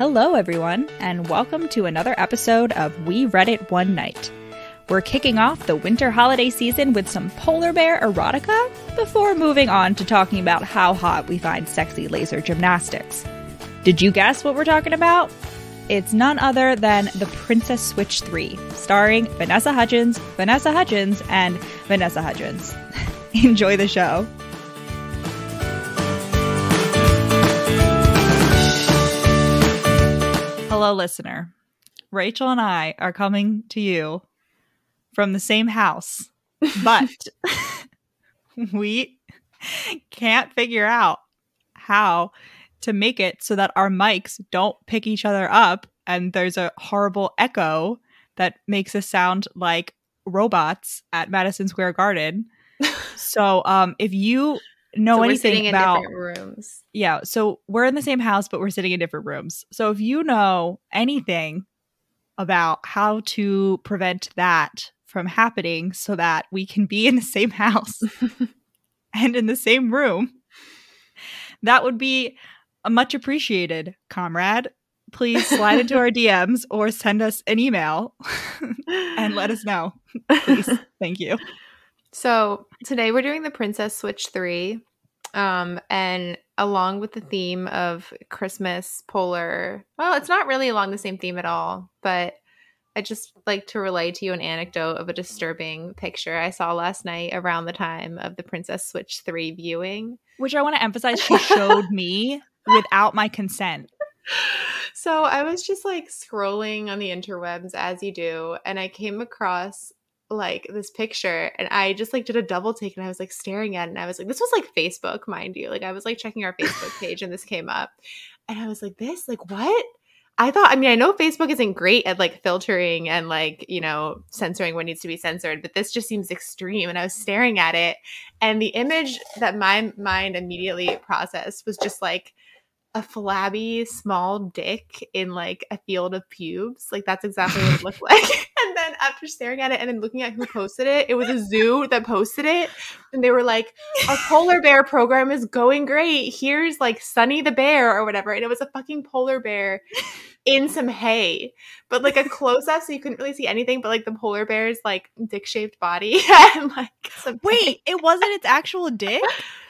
Hello, everyone, and welcome to another episode of We Read It One Night. We're kicking off the winter holiday season with some polar bear erotica before moving on to talking about how hot we find sexy laser gymnastics. Did you guess what we're talking about? It's none other than The Princess Switch 3, starring Vanessa Hudgens, and Vanessa Hudgens. Enjoy the show. Hello, listener. Rachel and I are coming to you from the same house, but we can't figure out how to make it so that our mics don't pick each other up and there's a horrible echo that makes us sound like robots at Madison Square Garden. So if you know anything about different rooms. Yeah, so we're in the same house, but we're sitting in different rooms. So if you know anything about how to prevent that from happening so that we can be in the same house and in the same room, that would be much appreciated, comrade. Please slide into our DMs or send us an email and let us know. Please. Thank you. So today we're doing the Princess Switch 3, and along with the theme of Christmas polar, well, it's not really along the same theme at all, but I just like to relay to you an anecdote of a disturbing picture I saw last night around the time of the Princess Switch 3 viewing. Which I want to emphasize, she showed me without my consent. So I was just like scrolling on the interwebs as you do, and I came across like this picture and I just like did a double take and I was like staring at it and I was like, this was like Facebook, mind you. Like I was like checking our Facebook page and this came up and I was like, this, like what? I know Facebook isn't great at like filtering and like, you know, censoring what needs to be censored, but this just seems extreme. And I was staring at it and the image that my mind immediately processed was just like a flabby small dick in like a field of pubes. Like that's exactly what it looked like. And then after staring at it and then looking at who posted it, it was a zoo that posted it. And they were like, our polar bear program is going great. Here's like Sunny the bear or whatever. And it was a fucking polar bear in some hay, but like a close up so you couldn't really see anything but like the polar bear's like dick shaped body and like some Wait, it wasn't its actual dick?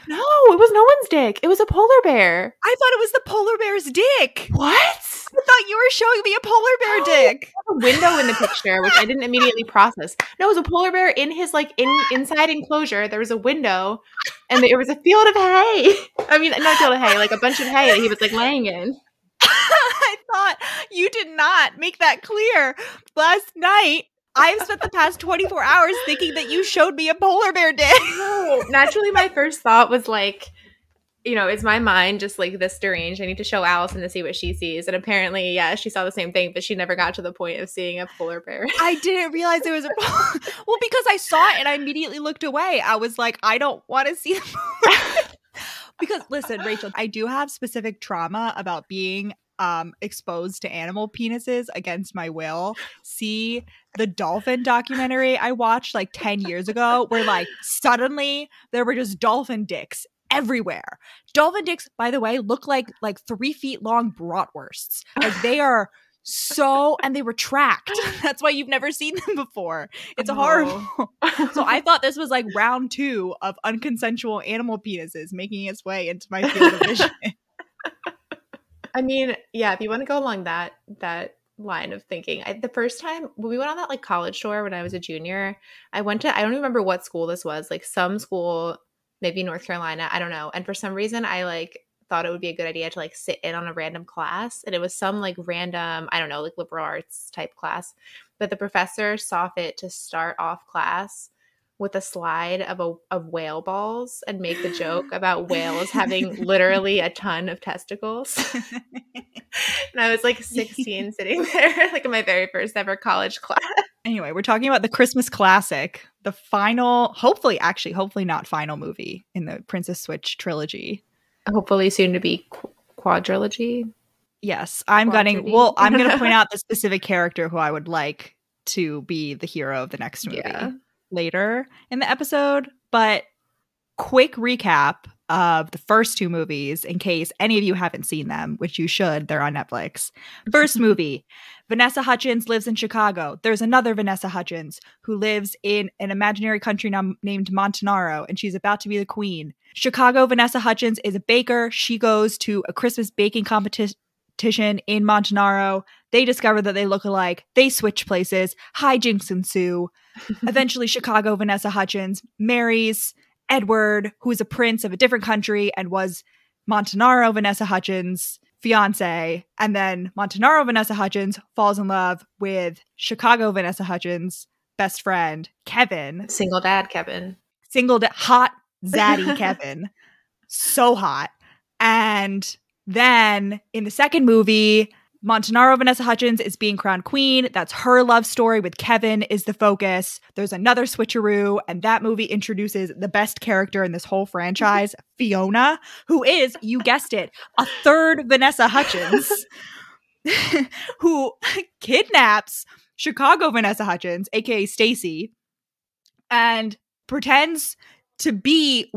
No, it was no one's dick. It was a polar bear. I thought it was the polar bear's dick. What? I thought you were showing me a polar bear dick. A window in the picture, which I didn't immediately process. No, it was a polar bear in his like inside enclosure. There was a window, and there was a field of hay. I mean, not a field of hay, like a bunch of hay that he was like laying in. I thought you did not make that clear last night. I've spent the past 24 hours thinking that you showed me a polar bear dick. No, naturally, my first thought was like, you know, is my mind just like this deranged? I need to show Allison to see what she sees. And apparently, yeah, she saw the same thing, but she never got to the point of seeing a polar bear. I didn't realize there was a well, because I saw it and I immediately looked away. I was like, I don't want to see the polar bear. Because listen, Rachel, I do have specific trauma about being exposed to animal penises against my will. See the dolphin documentary I watched like 10 years ago where like suddenly there were just dolphin dicks everywhere. Dolphin dicks, by the way, look like 3 feet long bratwursts. Like they are so, and they retract. That's why you've never seen them before. It's horrible. So I thought this was like round 2 of unconsensual animal penises making its way into my field of vision. I mean, yeah, if you want to go along that line of thinking, the first time when we went on that like college tour when I was a junior, I went to, I don't remember what school this was, like some school, maybe North Carolina, I don't know. And for some reason, I like thought it would be a good idea to like sit in on a random class, and it was some like random, I don't know, like liberal arts type class. But the professor saw fit to start off class with a slide of whale balls and make the joke about whales having literally a ton of testicles. And I was like 16 sitting there like in my very first ever college class. Anyway, we're talking about the Christmas classic, the final, hopefully not final movie in the Princess Switch trilogy. Hopefully soon to be quadrilogy. Yes, I'm going to point out the specific character who I would like to be the hero of the next movie. Yeah. Later in the episode, but quick recap of the first two movies in case any of you haven't seen them, which you should. They're on Netflix. First movie, Vanessa Hudgens lives in Chicago. There's another Vanessa Hudgens who lives in an imaginary country named Montanaro, and she's about to be the queen. Chicago Vanessa Hudgens is a baker. She goes to a Christmas baking competition in Montanaro. They discover that they look alike. They switch places. Hijinks ensue. Eventually, Chicago Vanessa Hudgens marries Edward, who is a prince of a different country and was Montanaro Vanessa Hudgens' fiance. And then Montanaro Vanessa Hudgens falls in love with Chicago Vanessa Hudgens' best friend, Kevin. Single dad Kevin. Hot zaddy Kevin. So hot. And then in the second movie, Montanaro Vanessa Hudgens is being crowned queen. That's her love story with Kevin is the focus. There's another switcheroo, and that movie introduces the best character in this whole franchise, Fiona, who is, you guessed it, a third Vanessa Hudgens, who kidnaps Chicago Vanessa Hudgens, aka Stacey, and pretends to be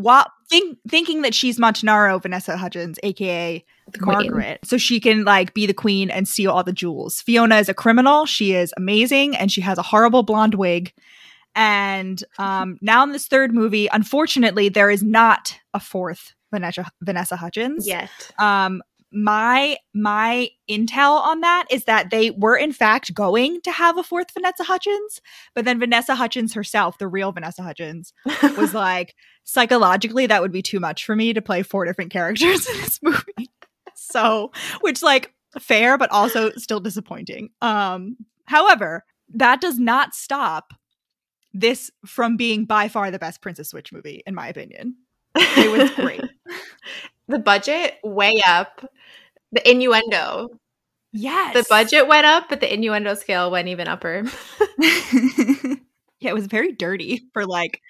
thinking that she's Montanaro Vanessa Hudgens, aka Margaret, so she can like be the queen and steal all the jewels. Fiona is a criminal. She is amazing, and she has a horrible blonde wig. And now in this third movie, unfortunately, there is not a fourth Vanessa Hudgens yet. My intel on that is that they were in fact going to have a fourth Vanessa Hudgens, but then Vanessa Hudgens herself, the real Vanessa Hudgens, was like, psychologically, that would be too much for me to play 4 different characters in this movie. So, which like fair, but also still disappointing. However, that does not stop this from being by far the best Princess Switch movie, in my opinion. It was great. The budget way up. The innuendo. Yes. The budget went up, but the innuendo scale went even upper. Yeah, it was very dirty for like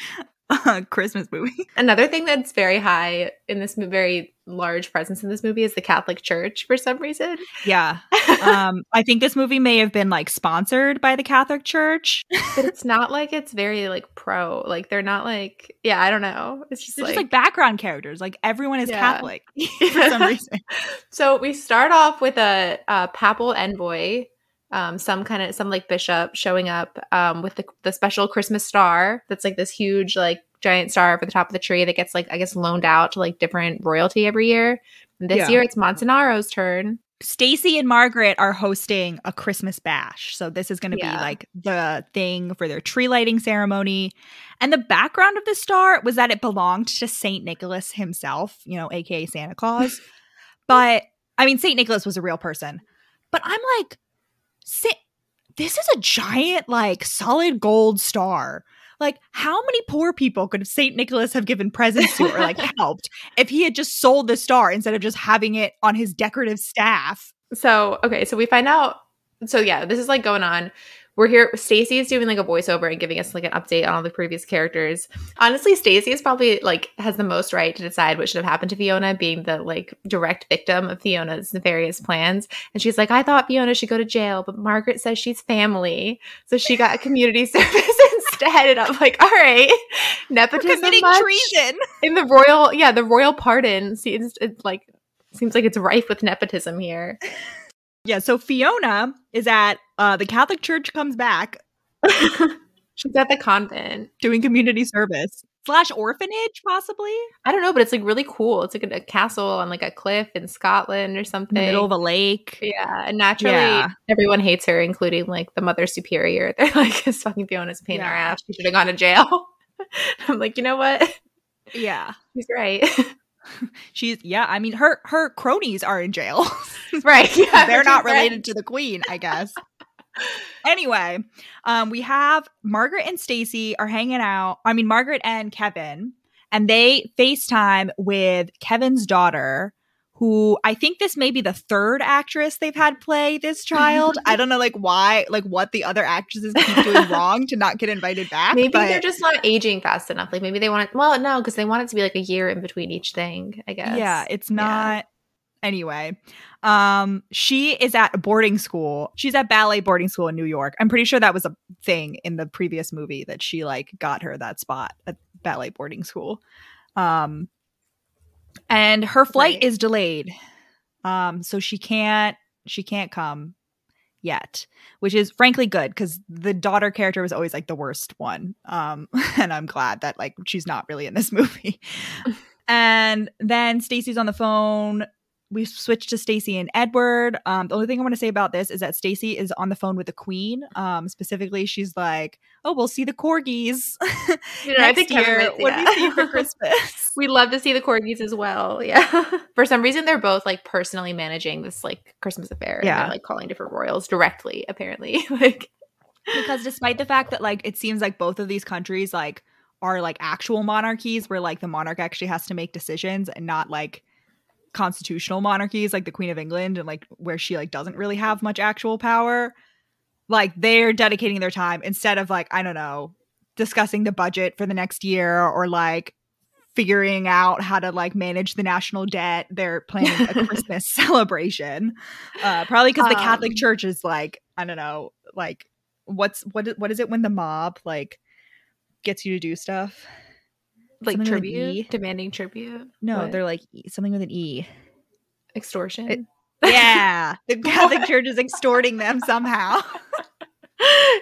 a Christmas movie. Another thing that's very high in this very large presence in this movie is the Catholic Church for some reason. Yeah. I think this movie may have been like sponsored by the Catholic Church. But it's not like it's very like pro. Like they're not like, yeah, I don't know. It's just like background characters. Like everyone is Catholic for some reason. So we start off with a papal envoy, some like bishop showing up with the special Christmas star that's like this huge like giant star for the top of the tree that gets like I guess loaned out to like different royalty every year. And this year it's Montanaro's turn. Stacey and Margaret are hosting a Christmas bash. So this is going to be like the thing for their tree lighting ceremony. And the background of the star was that it belonged to St. Nicholas himself, you know, aka Santa Claus. But I mean, St. Nicholas was a real person. But I'm like, this is a giant, like, solid gold star. Like, how many poor people could St. Nicholas have given presents to or, like, helped if he had just sold the star instead of just having it on his decorative staff? So, okay, so we find out. So, yeah, this is, like, going on. We're here. Stacey is doing like a voiceover and giving us like an update on all the previous characters. Honestly, Stacey is probably like has the most right to decide what should have happened to Fiona, being the like direct victim of Fiona's nefarious plans. And she's like, I thought Fiona should go to jail, but Margaret says she's family, so she got community service instead. And I'm like, all right, nepotism, committing treason in the royal, the royal pardon seems like it's rife with nepotism here. Yeah, so Fiona is at the Catholic Church comes back. She's at the convent. Doing community service. / orphanage, possibly? I don't know, but it's like really cool. It's like a castle on like a cliff in Scotland or something. In the middle of a lake. Yeah, and naturally everyone hates her, including like the Mother Superior. They're like, this fucking Fiona's a pain in our ass. She should have gone to jail. I'm like, you know what? Yeah. She's right. I mean, her cronies are in jail. Right. Yeah, they're not related to the queen, I guess. Anyway, we have Margaret and Stacey are hanging out. I mean, Margaret and Kevin, and they FaceTime with Kevin's daughter, who I think this may be the third actress they've had play this child. I don't know, like, why, like, what the other actresses keep doing wrong to not get invited back. Maybe they're just not aging fast enough. Like, maybe they want it. Well, no, because they want it to be like a year in between each thing, I guess. Yeah, it's not. Yeah. Anyway, she is at a boarding school. She's at ballet boarding school in New York. I'm pretty sure that was a thing in the previous movie that she, like, got her that spot at ballet boarding school. And her flight Right. is delayed. So she can't come yet, which is frankly good because the daughter character was always like the worst one. And I'm glad that like she's not really in this movie. And then Stacey's on the phone. We've switched to Stacey and Edward. The only thing I want to say about this is that Stacey is on the phone with the Queen. Specifically, she's like, "Oh, we'll see the corgis next year when we see you for Christmas." We'd love to see the corgis as well. Yeah. For some reason, they're both like personally managing this like Christmas affair. And they're like calling different royals directly, apparently. Like, because despite the fact that like it seems like both of these countries like are like actual monarchies where like the monarch actually has to make decisions and not like constitutional monarchies like the Queen of England and like where she like doesn't really have much actual power, like they're dedicating their time instead of like, I don't know, discussing the budget for the next year or like figuring out how to like manage the national debt, they're planning a Christmas celebration, probably because the Catholic Church is like, I don't know, like what is it when the mob like gets you to do stuff? Like Something tribute? Demanding tribute? No, What? they're like something with an E. Extortion? Yeah. The Catholic Church is extorting them somehow.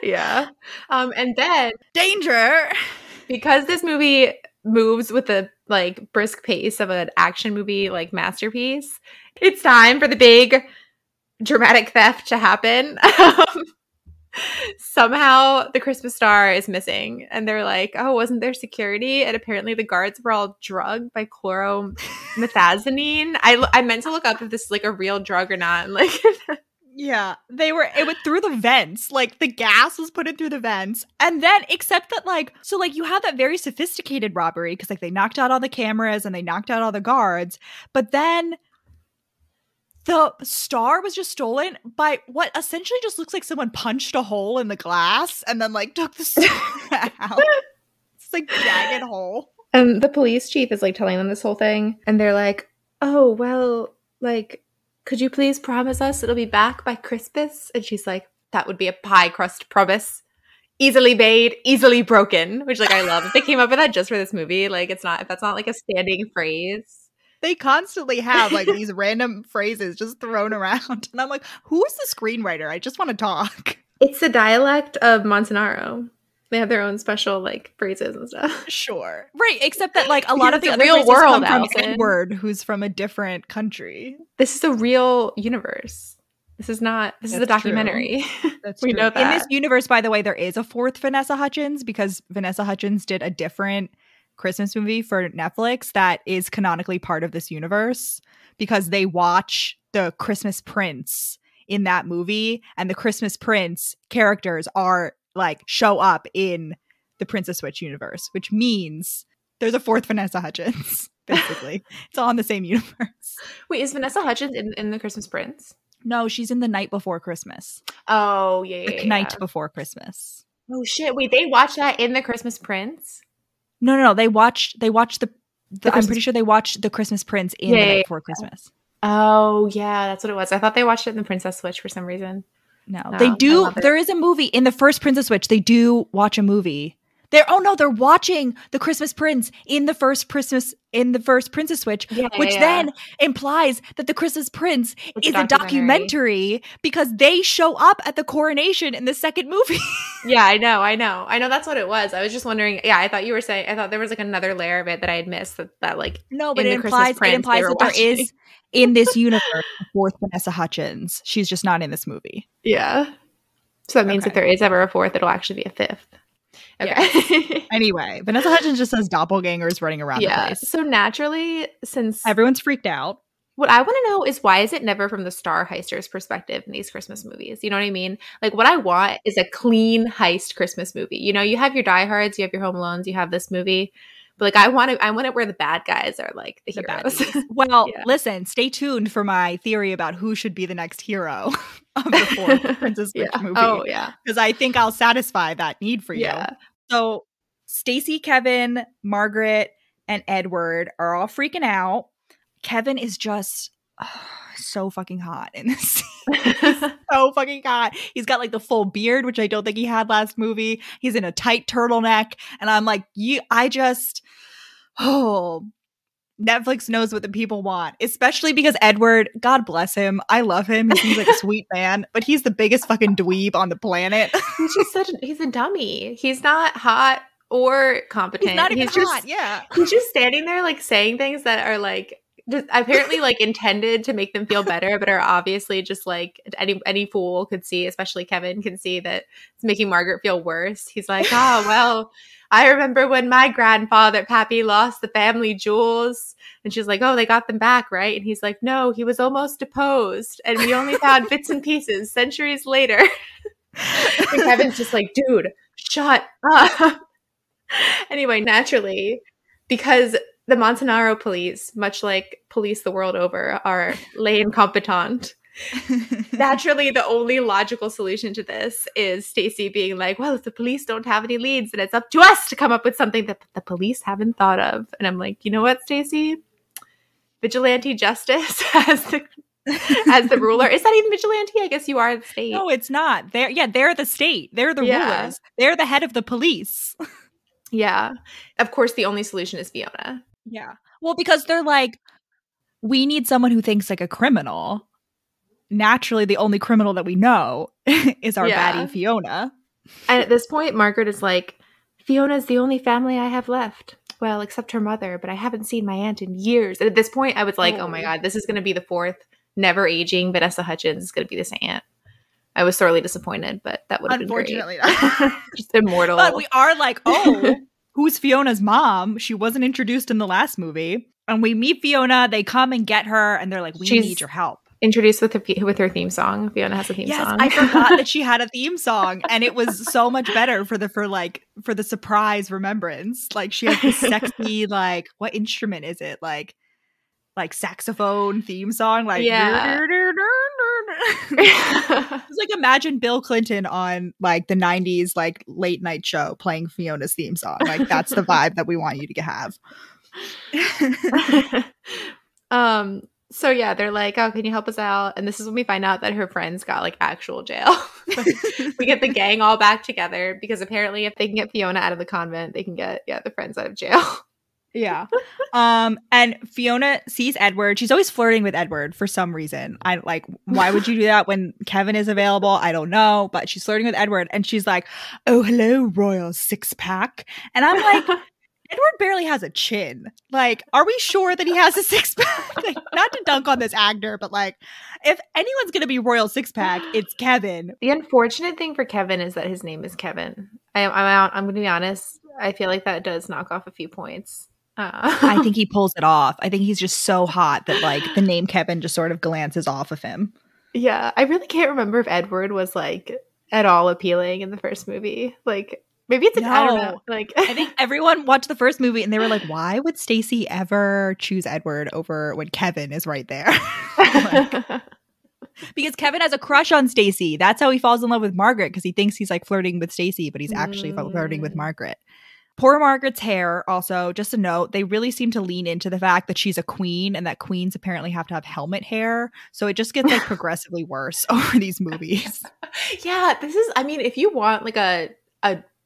Yeah. And then Danger! because this movie moves with the like brisk pace of an action movie like masterpiece, it's time for the big dramatic theft to happen. Somehow the Christmas star is missing and they're like, oh, wasn't there security? And apparently the guards were all drugged by chloromethazanine. I meant to look up if this is like a real drug or not. And like yeah, it went through the vents. Like the gas was put in through the vents. And then except that like, so like you have that very sophisticated robbery because like they knocked out all the cameras and they knocked out all the guards. But then the star was just stolen by what essentially just looks like someone punched a hole in the glass and then like took the star out. It's like jagged hole. And the police chief is like telling them this whole thing. And they're like, oh, well, like, could you please promise us it'll be back by Christmas? And she's like, that would be a pie crust promise. Easily made, easily broken. Which like I love. If they came up with that just for this movie, like if that's not like a standing phrase. They constantly have like these random phrases just thrown around. And I'm like, who is the screenwriter? I just want to talk. It's the dialect of Montanaro. They have their own special like phrases and stuff. Sure. Right. Except that like a lot of the other real phrases world, come from Allison. Edward, who's from a different country. This is a real universe. This is a documentary. That's we true. know that. In this universe, by the way, there is a fourth Vanessa Hudgens because Vanessa Hudgens did a different Christmas movie for Netflix that is canonically part of this universe because they watch the Christmas Prince in that movie and the Christmas Prince characters are like show up in the Princess Switch universe, which means there's a fourth Vanessa Hudgens, basically. It's all in the same universe. Wait, is Vanessa Hudgens in the Christmas Prince? No, she's in The Night Before Christmas. Oh, yeah. The Night Before Christmas. Oh, shit. Wait, they watched that in the Christmas Prince? No. They watched I'm pretty sure they watched The Christmas Prince in The Night Before Christmas. Oh, yeah. That's what it was. I thought they watched it in the Princess Switch for some reason. No, they do. There is a movie in the first Princess Switch. They do watch a movie. They're watching The Christmas Prince in the first Princess Switch, which then implies that The Christmas Prince is a documentary because they show up at the coronation in the second movie. Yeah, I know. That's what it was. I was just wondering. Yeah, I thought there was like another layer of it that I had missed that like no, but it implies that there is in this universe a fourth Vanessa Hudgens. She's just not in this movie. Yeah. So that means if there is ever a fourth, it'll actually be a fifth. Okay. Yes. Anyway, Vanessa Hudgens just says doppelgangers running around the place. So naturally, since everyone's freaked out, what I want to know is why is it never from the star heister's perspective in these Christmas movies? You know what I mean? Like what I want is a clean heist Christmas movie. You know, you have your Die Hards, you have your Home Alones, you have this movie. But like I want it where the bad guys are like the heroes. Well, listen, stay tuned for my theory about who should be the next hero of the fourth Princess Switch movie. Oh yeah. Because I think I'll satisfy that need for you. Yeah. So Stacey, Kevin, Margaret, and Edward are all freaking out. Kevin is just so fucking hot in this scene. He's so fucking hot. He's got like the full beard, which I don't think he had last movie. He's in a tight turtleneck. And I'm like, Netflix knows what the people want, especially because Edward, God bless him, I love him. He seems like a sweet man, but he's the biggest fucking dweeb on the planet. He's a dummy. He's not hot or competent. He's not even hot, yeah. He's just standing there like saying things that are like just apparently like intended to make them feel better, but are obviously just like any fool could see, especially Kevin can see that it's making Margaret feel worse. He's like, oh, well, I remember when my grandfather, Pappy, lost the family jewels. And she's like, oh, they got them back, right? And he's like, no, he was almost deposed. And we only found bits and pieces centuries later. And Kevin's just like, dude, shut up. Anyway, naturally, because the Montanaro police, much like police the world over, are lay incompetent. Naturally, the only logical solution to this is Stacey being like, well, if the police don't have any leads, then it's up to us to come up with something that the police haven't thought of. And I'm like, you know what, Stacey? Vigilante justice as the ruler. Is that even vigilante? I guess you are the state. No, it's not. They're the state. They're the rulers. They're the head of the police. Yeah. Of course, the only solution is Fiona. Yeah. Well, because they're like, we need someone who thinks like a criminal. Naturally, the only criminal that we know is our baddie Fiona. And at this point, Margaret is like, Fiona's the only family I have left. Well, except her mother, but I haven't seen my aunt in years. And at this point, I was like, oh my God, this is going to be the fourth never aging Vanessa Hudgens is going to be this aunt. I was sorely disappointed, but that would have been great. Unfortunately not. Just immortal. But we are like, oh, who's Fiona's mom? She wasn't introduced in the last movie. And we meet Fiona. They come and get her, and they're like, we need your help. Introduced with her theme song. Fiona has a theme song. I forgot that she had a theme song, and it was so much better for the surprise remembrance. Like she has this sexy, like, what instrument is it? Like saxophone theme song. Like it's like imagine Bill Clinton on like the 90s like late night show playing Fiona's theme song. Like that's the vibe that we want you to have. So yeah, they're like, oh, can you help us out? And this is when we find out that her friends got like actual jail. We get the gang all back together because apparently if they can get Fiona out of the convent, they can get the friends out of jail. Yeah. And Fiona sees Edward. She's always flirting with Edward for some reason. I like, why would you do that when Kevin is available? I don't know, but she's flirting with Edward and she's like, oh, hello, royal six pack. And I'm like, Edward barely has a chin. Like, are we sure that he has a six pack? Like, not to dunk on this actor, but like, if anyone's going to be royal six pack, it's Kevin. The unfortunate thing for Kevin is that his name is Kevin. I'm going to be honest. I feel like that does knock off a few points. I think he pulls it off. I think he's just so hot that like the name Kevin just sort of glances off of him. Yeah, I really can't remember if Edward was like at all appealing in the first movie. Like maybe it's I don't know. Like I think everyone watched the first movie and they were like, why would Stacey ever choose Edward over when Kevin is right there? Like, because Kevin has a crush on Stacey. That's how he falls in love with Margaret, because he thinks he's like flirting with Stacey, but he's actually flirting with Margaret. Poor Margaret's hair, also, just a note, they really seem to lean into the fact that she's a queen and that queens apparently have to have helmet hair. So it just gets like progressively worse over these movies. Yeah, this is, I mean, if you want like a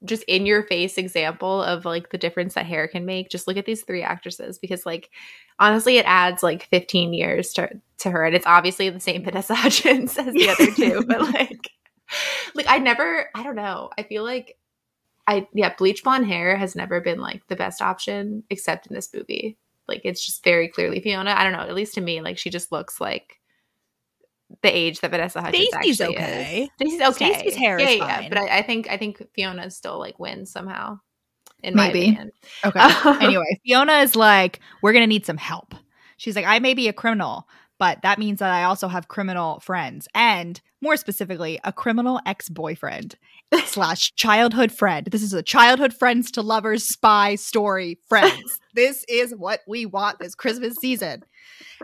just in your face example of like the difference that hair can make, just look at these three actresses, because like honestly it adds like 15 years to her, and it's obviously the same Vanessa Hudgens as the other two, but like I don't know, I feel like bleach blonde hair has never been like the best option except in this movie. Like it's just very clearly Fiona. I don't know, at least to me, like she just looks like the age that Vanessa Hudgens Stacey's actually okay. is. Stacey's okay. Stacey's hair is fine. Yeah, but I think Fiona still like wins somehow. In my opinion. Okay. Anyway, Fiona is like, we're gonna need some help. She's like, I may be a criminal, but that means that I also have criminal friends, and more specifically, a criminal ex-boyfriend / childhood friend. This is a childhood friends to lovers spy story, friends. This is what we want this Christmas season.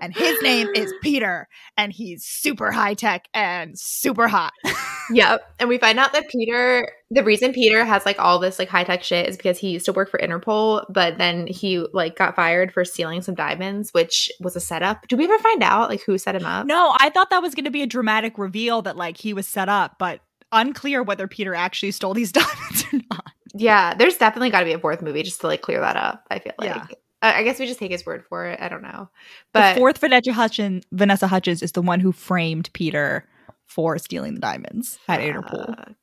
And his name is Peter, and he's super high tech and super hot. Yep. And we find out that the reason Peter has like all this like high tech shit is because he used to work for Interpol, but then he like got fired for stealing some diamonds, which was a setup. Did we ever find out like who set him up? No, I thought that was going to be a dramatic reveal that like he was set up, but unclear whether Peter actually stole these diamonds or not. Yeah, there's definitely got to be a fourth movie just to like clear that up, I feel like. I guess we just take his word for it. I don't know. But the fourth Vanessa Hudgens is the one who framed Peter for stealing the diamonds at Interpol.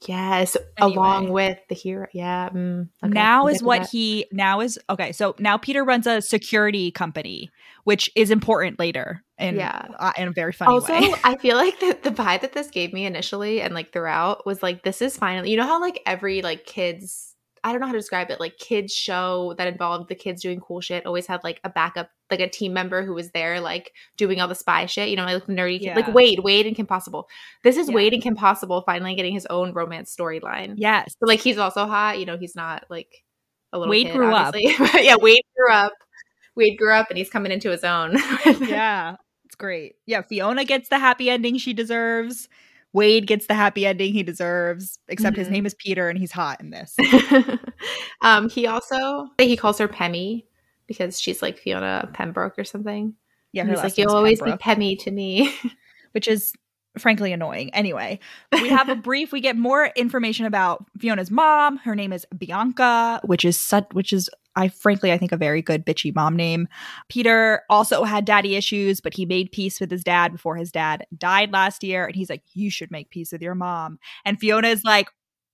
Yes, Anyway. along with the hero. Yeah. Okay, so now Peter runs a security company, which is important later in a very funny way. Also, I feel like the vibe that this gave me initially and like throughout was like, this is finally, you know how like every like kids, I don't know how to describe it, like kids show that involved the kids doing cool shit always had like a backup, like a team member who was there like doing all the spy shit, you know, like nerdy kid, like Wade and Kim Possible. This is Wade and Kim Possible finally getting his own romance storyline. Yes. But like he's also hot, you know, he's not like a little Wade kid, grew obviously. up. Yeah, Wade grew up and he's coming into his own. Yeah, it's great. Yeah, Fiona gets the happy ending she deserves. Wade gets the happy ending he deserves, except his name is Peter and he's hot in this. He calls her Pemmy because she's like Fiona Pembroke or something. Yeah, he's like, you'll always be Pemmy to me. Which is frankly annoying. Anyway, we get more information about Fiona's mom. Her name is Bianca, which is I think a very good bitchy mom name. Peter also had daddy issues, but he made peace with his dad before his dad died last year. And he's like, you should make peace with your mom. And Fiona is like,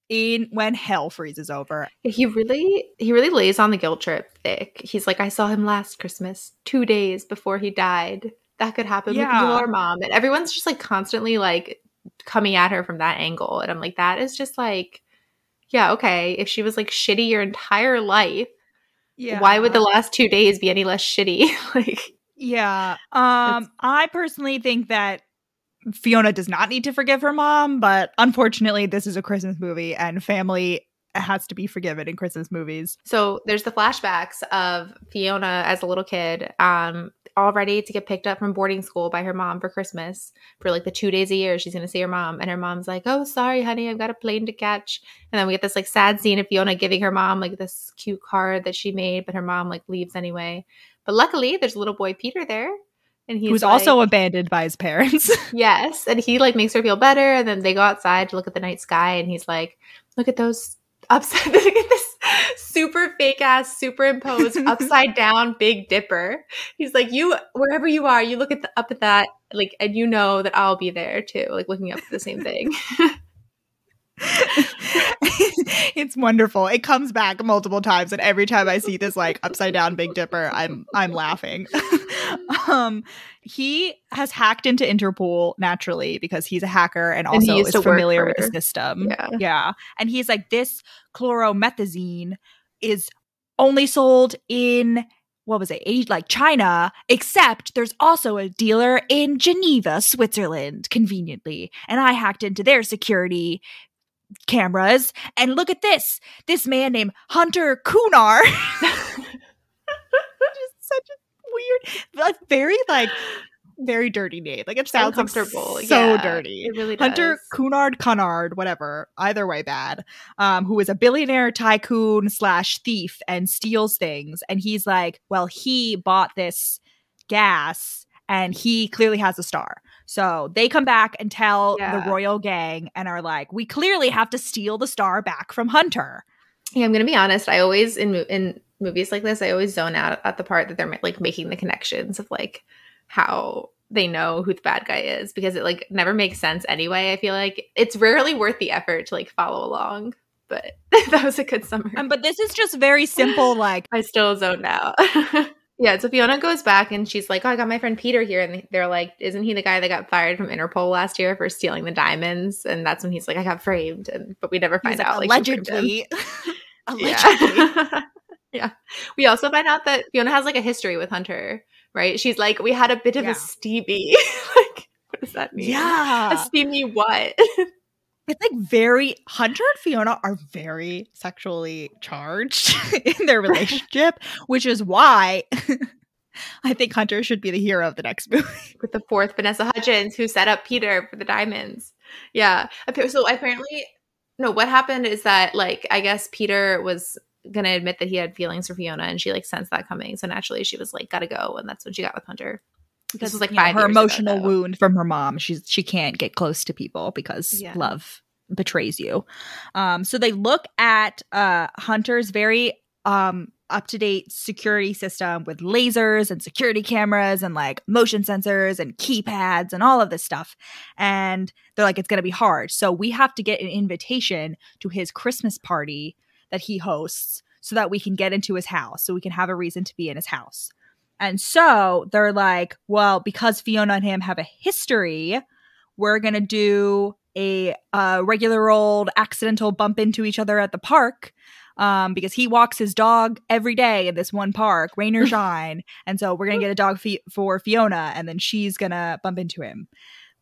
when hell freezes over. He really lays on the guilt trip thick. He's like, I saw him last Christmas, 2 days before he died. That could happen with your mom. And everyone's just like constantly like coming at her from that angle. And I'm like, that is just like, yeah, okay. If she was like shitty your entire life, why would the last 2 days be any less shitty? I personally think that Fiona does not need to forgive her mom, but unfortunately this is a Christmas movie and family has to be forgiven in Christmas movies. So there's the flashbacks of Fiona as a little kid, all ready to get picked up from boarding school by her mom for Christmas. For like the 2 days a year she's going to see her mom, and her mom's like, oh, sorry, honey, I've got a plane to catch. And then we get this like sad scene of Fiona giving her mom like this cute card that she made, but her mom like leaves anyway. But luckily there's a little boy Peter there, and he's also abandoned by his parents. Yes, and he like makes her feel better, and then they go outside to look at the night sky, and he's like, look at those upside, look at this super fake ass superimposed upside down Big Dipper. He's like, you, wherever you are, you look up at that, like, and you know that I'll be there too, like looking up at the same thing. It's wonderful. It comes back multiple times, and every time I see this like upside down Big Dipper, I'm laughing. He has hacked into Interpol naturally because he's a hacker and also is familiar with the system. Yeah. And he's like, this chloromethazine is only sold in like China, except there's also a dealer in Geneva, Switzerland, conveniently. And I hacked into their security cameras, and look at this man named Hunter Cunard. Just such a weird, very dirty name. Like it sounds like so dirty. It really does. Hunter Cunard, whatever. Either way, bad. Who is a billionaire tycoon / thief and steals things. And he's like, well, he bought this gas and he clearly has a star. So they come back and tell the royal gang and are like, we clearly have to steal the star back from Hunter. Yeah, I'm going to be honest. I always, in movies like this, I always zone out at the part that they're like making the connections of like how they know who the bad guy is, because it like never makes sense anyway. I feel like it's rarely worth the effort to like follow along. But that was a good summary. But this is just very simple. Like I still zoned out. Yeah, so Fiona goes back and she's like, oh, I got my friend Peter here. And they're like, isn't he the guy that got fired from Interpol last year for stealing the diamonds? And that's when he's like, I got framed. But we never find out. Allegedly. Allegedly. Yeah. We also find out that Fiona has like a history with Hunter, right? She's like, we had a bit of a steamy. Like, what does that mean? Yeah. A steamy what? It's like Hunter and Fiona are very sexually charged in their relationship, which is why I think Hunter should be the hero of the next movie. With the fourth Vanessa Hudgens, who set up Peter for the diamonds. Yeah. So apparently, no, what happened is that, like, I guess Peter was going to admit that he had feelings for Fiona, and she, like, sensed that coming. So naturally, she was like, gotta go. And that's when she got with Hunter. This was like 5 her years emotional ago, wound from her mom. She can't get close to people because love betrays you. So they look at Hunter's very up-to-date security system with lasers and security cameras and like motion sensors and keypads and all of this stuff. And they're like, it's going to be hard. So we have to get an invitation to his Christmas party that he hosts so that we can get into his house, so we can have a reason to be in his house. And so they're like, well, because Fiona and him have a history, we're going to do a regular old accidental bump into each other at the park. Because he walks his dog every day in this one park, rain or shine. And so we're going to get a dog for Fiona, and then she's going to bump into him.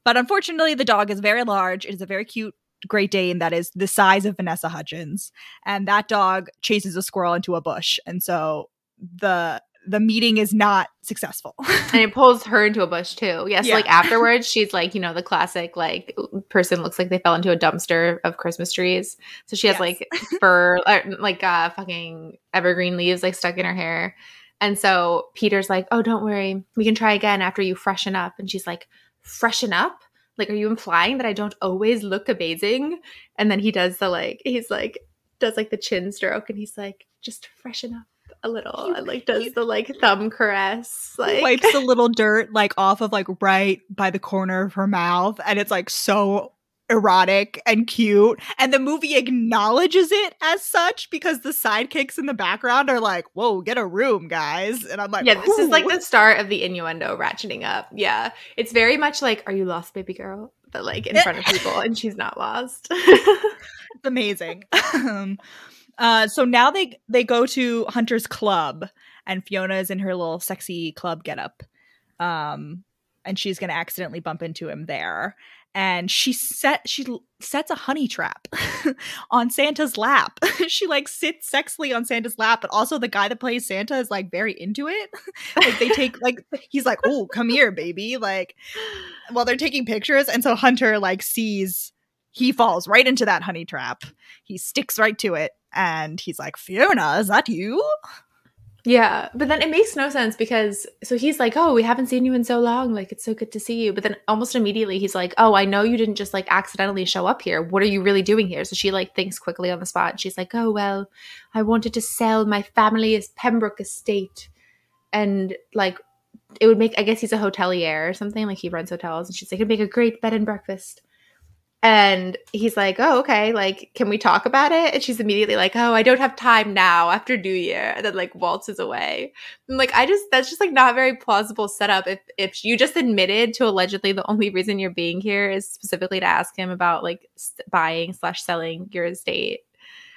But unfortunately, the dog is very large. It is a very cute Great Dane that is the size of Vanessa Hudgens. And that dog chases a squirrel into a bush. And so the meeting is not successful. And it pulls her into a bush too. Yes, like afterwards, she's like, you know, the classic like person looks like they fell into a dumpster of Christmas trees. So she has like fur, like fucking evergreen leaves like stuck in her hair. And so Peter's like, oh, don't worry, we can try again after you freshen up. And she's like, freshen up? Like, are you implying that I don't always look amazing? And then he does the like, he's like, does like the chin stroke, and he's like, just freshen up a little, and like does the like thumb caress, like wipes a little dirt like off of like right by the corner of her mouth, and it's like so erotic and cute, and the movie acknowledges it as such because the sidekicks in the background are like, whoa, get a room, guys. And I'm like, yeah, this is like the start of the innuendo ratcheting up. Yeah, it's very much like, are you lost, baby girl? But like in front of people, and she's not lost. It's amazing. So now they go to Hunter's club, and Fiona is in her little sexy club getup, and she's gonna accidentally bump into him there. And she sets a honey trap on Santa's lap. She like sits sexily on Santa's lap, but also the guy that plays Santa is like very into it. Like they take like, he's like, oh, come here, baby, like while they're taking pictures. And so Hunter like sees, he falls right into that honey trap. He sticks right to it, and he's like, Fiona, is that you? Yeah, but then it makes no sense because, so he's like, oh, we haven't seen you in so long. Like, it's so good to see you. But then almost immediately he's like, oh, I know you didn't just like accidentally show up here. What are you really doing here? So she like thinks quickly on the spot. And she's like, oh, well, I wanted to sell my family's Pembroke estate. And like, it would make, I guess he's a hotelier or something. Like he runs hotels. And she's like, it'd make a great bed and breakfast. And he's like, oh, okay, like, can we talk about it? And she's immediately like, oh, I don't have time now after New Year. And then like waltzes away. And like, that's just like not a very plausible setup. If you just admitted to allegedly the only reason you're being here is specifically to ask him about like buying/selling your estate.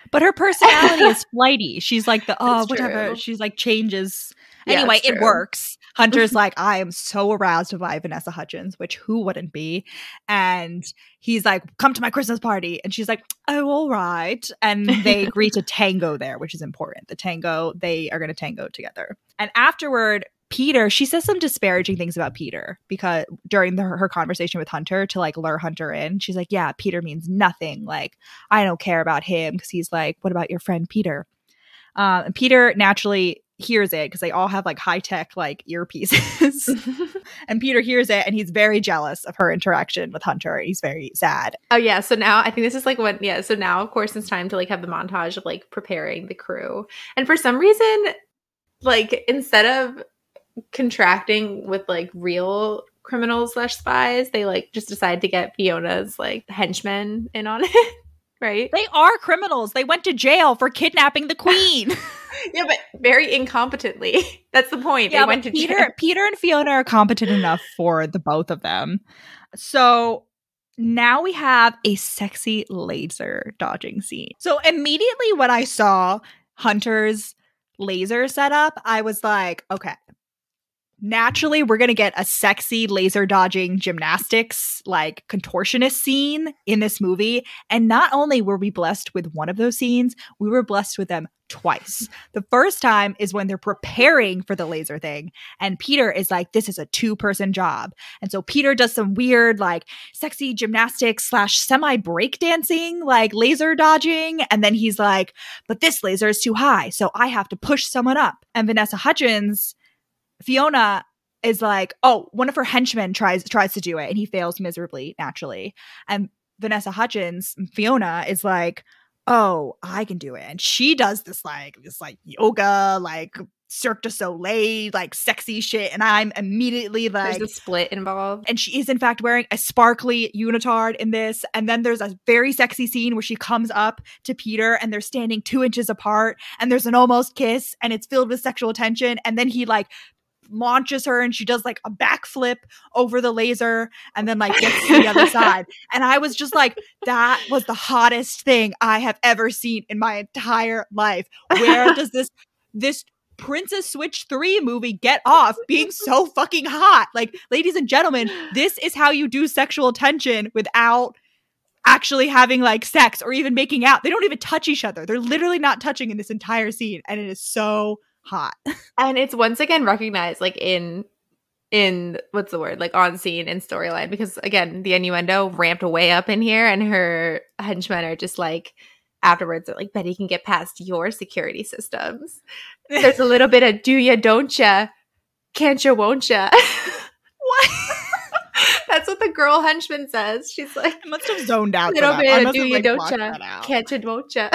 But her personality is flighty. She's like whatever. True. She's like changes. Anyway, it works. Hunter's like, I am so aroused by Vanessa Hudgens, which who wouldn't be? And he's like, come to my Christmas party. And she's like, oh, all right. And they agree to tango there, which is important. They are going to tango together. And afterward, Peter, she says some disparaging things about Peter because during her conversation with Hunter to like lure Hunter in, she's like, yeah, Peter means nothing. Like, I don't care about him, because he's like, what about your friend Peter? And Peter naturally hears it because they all have like high-tech like earpieces. And Peter hears it, and he's very jealous of her interaction with Hunter, and he's very sad. Oh yeah, so now I think this is like what, yeah, so now of course it's time to like have the montage of like preparing the crew. And for some reason, like instead of contracting with like real criminals/spies, they like just decide to get Fiona's like henchmen in on it. Right? They are criminals. They went to jail for kidnapping the queen. Yeah, but very incompetently. That's the point. Yeah, they went to jail. Peter and Fiona are competent enough for the both of them. So now we have a sexy laser dodging scene. So immediately when I saw Hunter's laser setup, I was like, okay, naturally we're going to get a sexy laser dodging gymnastics like contortionist scene in this movie. And not only were we blessed with one of those scenes, we were blessed with them twice. The first time is when they're preparing for the laser thing, and Peter is like, this is a 2-person job. And so Peter does some weird like sexy gymnastics / semi breakdancing like laser dodging, and then he's like, but this laser is too high, so I have to push someone up. And Vanessa Hudgens, Fiona, is like, oh, one of her henchmen tries to do it, and he fails miserably, naturally. And Vanessa Hudgens, Fiona, is like, oh, I can do it. And she does this yoga, like Cirque du Soleil, like sexy shit. And I'm immediately like, there's a split involved. And she is in fact wearing a sparkly unitard in this. And then there's a very sexy scene where she comes up to Peter and they're standing 2 inches apart and there's an almost kiss and it's filled with sexual tension. And then he like launches her and she does like a backflip over the laser and then like gets to the other side. And I was just like, that was the hottest thing I have ever seen in my entire life. Where does this Princess Switch 3 movie get off being so fucking hot? Like, ladies and gentlemen, this is how you do sexual tension without actually having like sex or even making out. They don't even touch each other. They're literally not touching in this entire scene. And it is so hot. And it's once again recognized like in what's the word, like on scene in storyline, because again the innuendo ramped way up in here and her henchmen are just like afterwards they're like, Betty can get past your security systems. There's a little bit of do ya don't ya, can't ya won't ya. What? That's what the girl henchman says. She's like, I must have zoned out. Little bit of do ya don't ya, can't ya won't ya.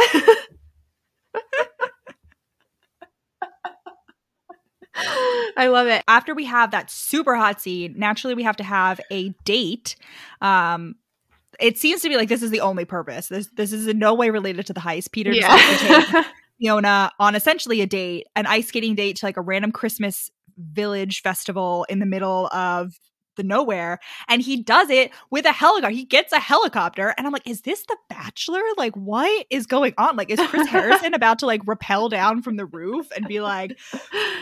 I love it. After we have that super hot scene, naturally we have to have a date. It seems to be like this is the only purpose. This is in no way related to the heist. Peter decides to take Fiona on essentially a date, an ice skating date to like a random Christmas village festival in the middle of the nowhere, and he does it with a helicopter. He gets a helicopter, and I'm like, is this The Bachelor? Like, what is going on? Like, is Chris Harrison about to like rappel down from the roof and be like,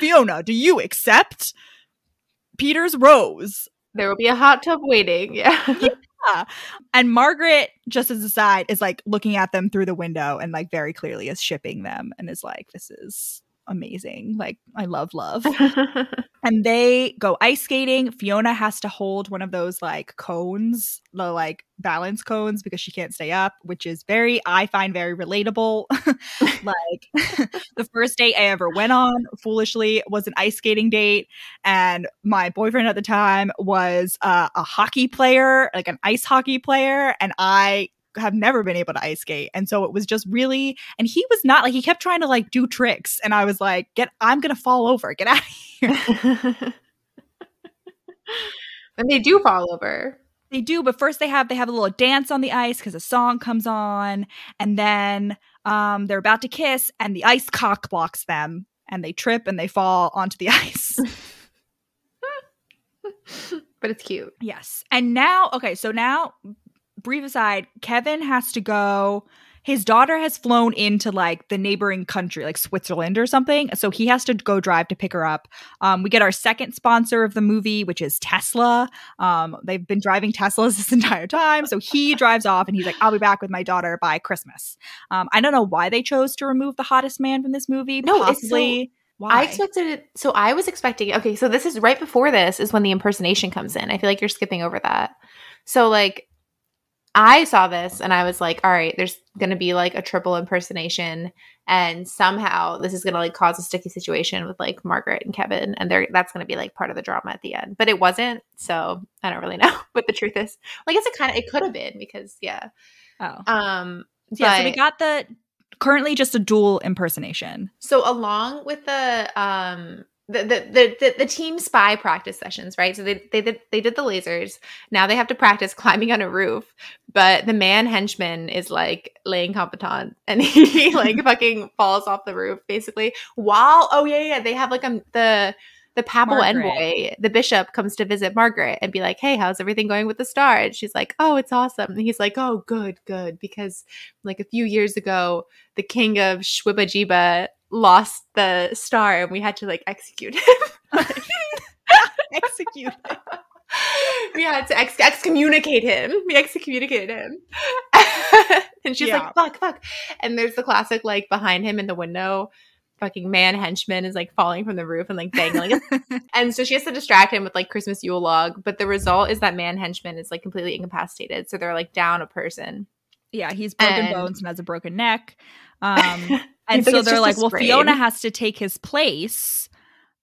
Fiona, do you accept Peter's rose? There will be a hot tub waiting. Yeah. And Margaret, just as a side, is like looking at them through the window and like very clearly is shipping them and is like, this is amazing. Like, I love. And they go ice skating. Fiona has to hold one of those like cones, the like balance cones, because she can't stay up, which is I find very relatable. Like the first date I ever went on, foolishly, was an ice skating date. And my boyfriend at the time was a hockey player, like an ice hockey player. And I have never been able to ice skate. And so it was just really, and he was not like, he kept trying to like do tricks. And I was like, I'm going to fall over. Get out of here. And they do fall over. They do. But first they have a little dance on the ice because a song comes on. And then they're about to kiss and the ice cock blocks them and they trip and they fall onto the ice. But it's cute. Yes. And now, okay, so now, brief aside, Kevin has to go. His daughter has flown into like the neighboring country, like Switzerland or something. So he has to go drive to pick her up. We get our second sponsor of the movie, which is Tesla. They've been driving Teslas this entire time. So he drives off and he's like, I'll be back with my daughter by Christmas. I don't know why they chose to remove the hottest man from this movie. No, possibly. Why? I expected it. So I was expecting, okay, so this is right before this is when the impersonation comes in. I feel like you're skipping over that. So like, I saw this and I was like, all right, there's going to be like a triple impersonation and somehow this is going to like cause a sticky situation with like Margaret and Kevin and that's going to be like part of the drama at the end. But it wasn't, so I don't really know what the truth is. Well, I guess it could have been because so we got currently just a dual impersonation. So along with the team spy practice sessions, right? So they did the lasers. Now they have to practice climbing on a roof, but the man henchman is like laying competent and he like fucking falls off the roof basically while they have like the papal envoy, the bishop, comes to visit Margaret and be like, hey, how's everything going with the star? And she's like, oh, it's awesome. And he's like, oh, good, because like a few years ago the king of Shwibajiba lost the star and we had to like execute him. Execute him. We had to excommunicate him. We excommunicated him. And she's like, fuck. And there's the classic like behind him in the window, fucking man henchman is like falling from the roof and like dangling. And so she has to distract him with like Christmas Yule log. But the result is that man henchman is like completely incapacitated. So they're like down a person. Yeah, he's broken bones and has a broken neck. And so they're like, well, Fiona has to take his place,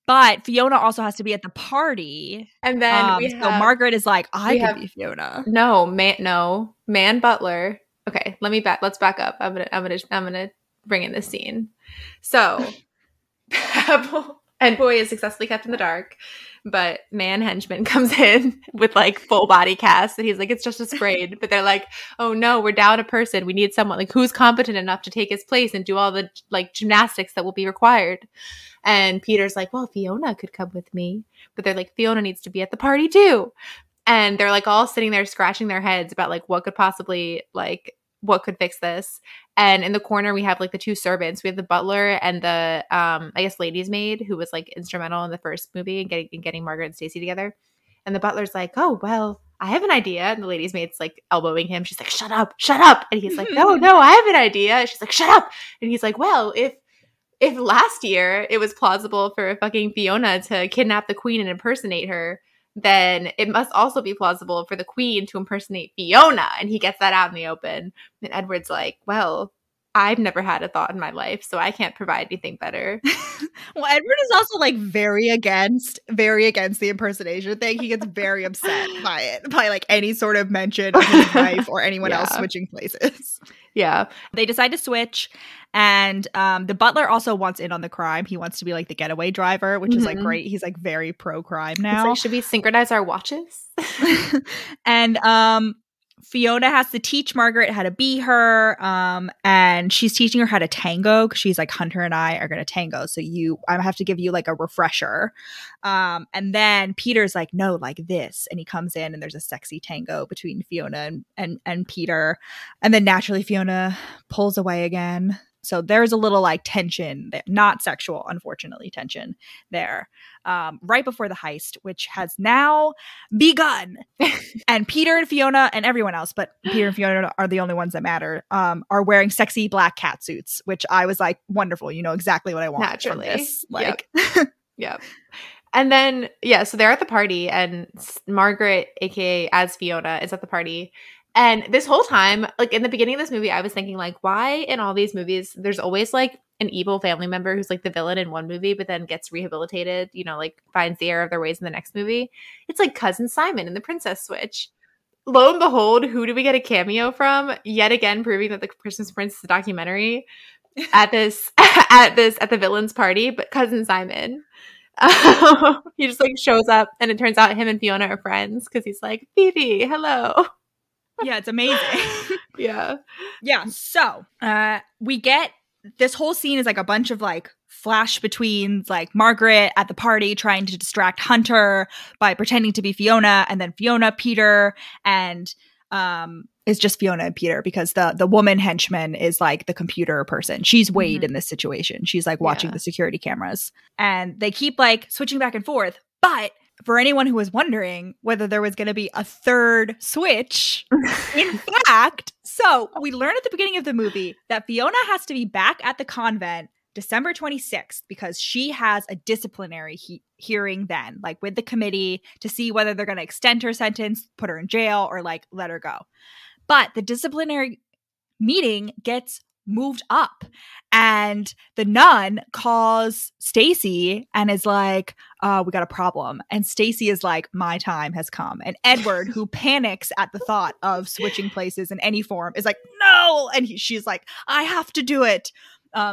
but Fiona also has to be at the party. And then so Margaret is like, I could be Fiona. No, man butler Okay, let's back up. I'm gonna bring in this scene. So Apple and boy is successfully kept in the dark, but man henchman comes in with like full body cast, and he's like, it's just a sprain. But they're like, oh no, we're down a person. We need someone like who's competent enough to take his place and do all the like gymnastics that will be required. And Peter's like, well, Fiona could come with me. But they're like, Fiona needs to be at the party too. And they're like all sitting there scratching their heads about like what could fix this. And in the corner we have like the two servants. We have the butler and the I guess lady's maid, who was like instrumental in the first movie in getting Margaret and Stacey together. And the butler's like, oh well, I have an idea. And the lady's maid's like elbowing him. She's like, shut up. And he's like, no, I have an idea. And she's like, shut up. And he's like, well, if last year it was plausible for fucking Fiona to kidnap the queen and impersonate her, then it must also be plausible for the queen to impersonate Fiona. And he gets that out in the open. And Edward's like, well, I've never had a thought in my life, so I can't provide anything better. Well, Edward is also like very against the impersonation thing. He gets very upset by it, by like any sort of mention of his wife or anyone else switching places. Yeah. They decide to switch, and the butler also wants in on the crime. He wants to be like the getaway driver, which is like great. He's like very pro crime now. Like, should we synchronize our watches? And Fiona has to teach Margaret how to be her, and she's teaching her how to tango because she's like, Hunter and I are going to tango, so I have to give you like a refresher. And then Peter's like, no, like this, and he comes in and there's a sexy tango between Fiona and Peter, and then naturally Fiona pulls away again. So there's a little like tension, not sexual, unfortunately, tension there right before the heist, which has now begun. And Peter and Fiona and everyone else, but Peter and Fiona are the only ones that matter, are wearing sexy black cat suits, which I was like, wonderful. You know exactly what I want. Naturally. From this. Like, yep. And then, so they're at the party, and Margaret, aka as Fiona, is at the party. And this whole time, like in the beginning of this movie, I was thinking like, why in all these movies, there's always like an evil family member who's like the villain in one movie, but then gets rehabilitated, you know, like finds the error of their ways in the next movie. It's like Cousin Simon in The Princess Switch. Lo and behold, who do we get a cameo from? Yet again, proving that the Christmas Prince is a documentary at the villain's party, but Cousin Simon. He just like shows up, and it turns out him and Fiona are friends because he's like, Phoebe, hello. Yeah, it's amazing. Yeah. So we get this whole scene is like a bunch of like flash betweens, like Margaret at the party trying to distract Hunter by pretending to be Fiona, and then Fiona, Peter, and it's just Fiona and Peter because the woman henchman is like the computer person. She's Wade in this situation. She's like watching the security cameras, and they keep like switching back and forth. But for anyone who was wondering whether there was going to be a third switch, in fact, so we learn at the beginning of the movie that Fiona has to be back at the convent December 26th because she has a disciplinary hearing then, like with the committee to see whether they're going to extend her sentence, put her in jail, or like let her go. But the disciplinary meeting gets moved up, and the nun calls Stacey and is like, we got a problem. And Stacey is like, my time has come. And Edward, who panics at the thought of switching places in any form, is like, no. And she's like, I have to do it.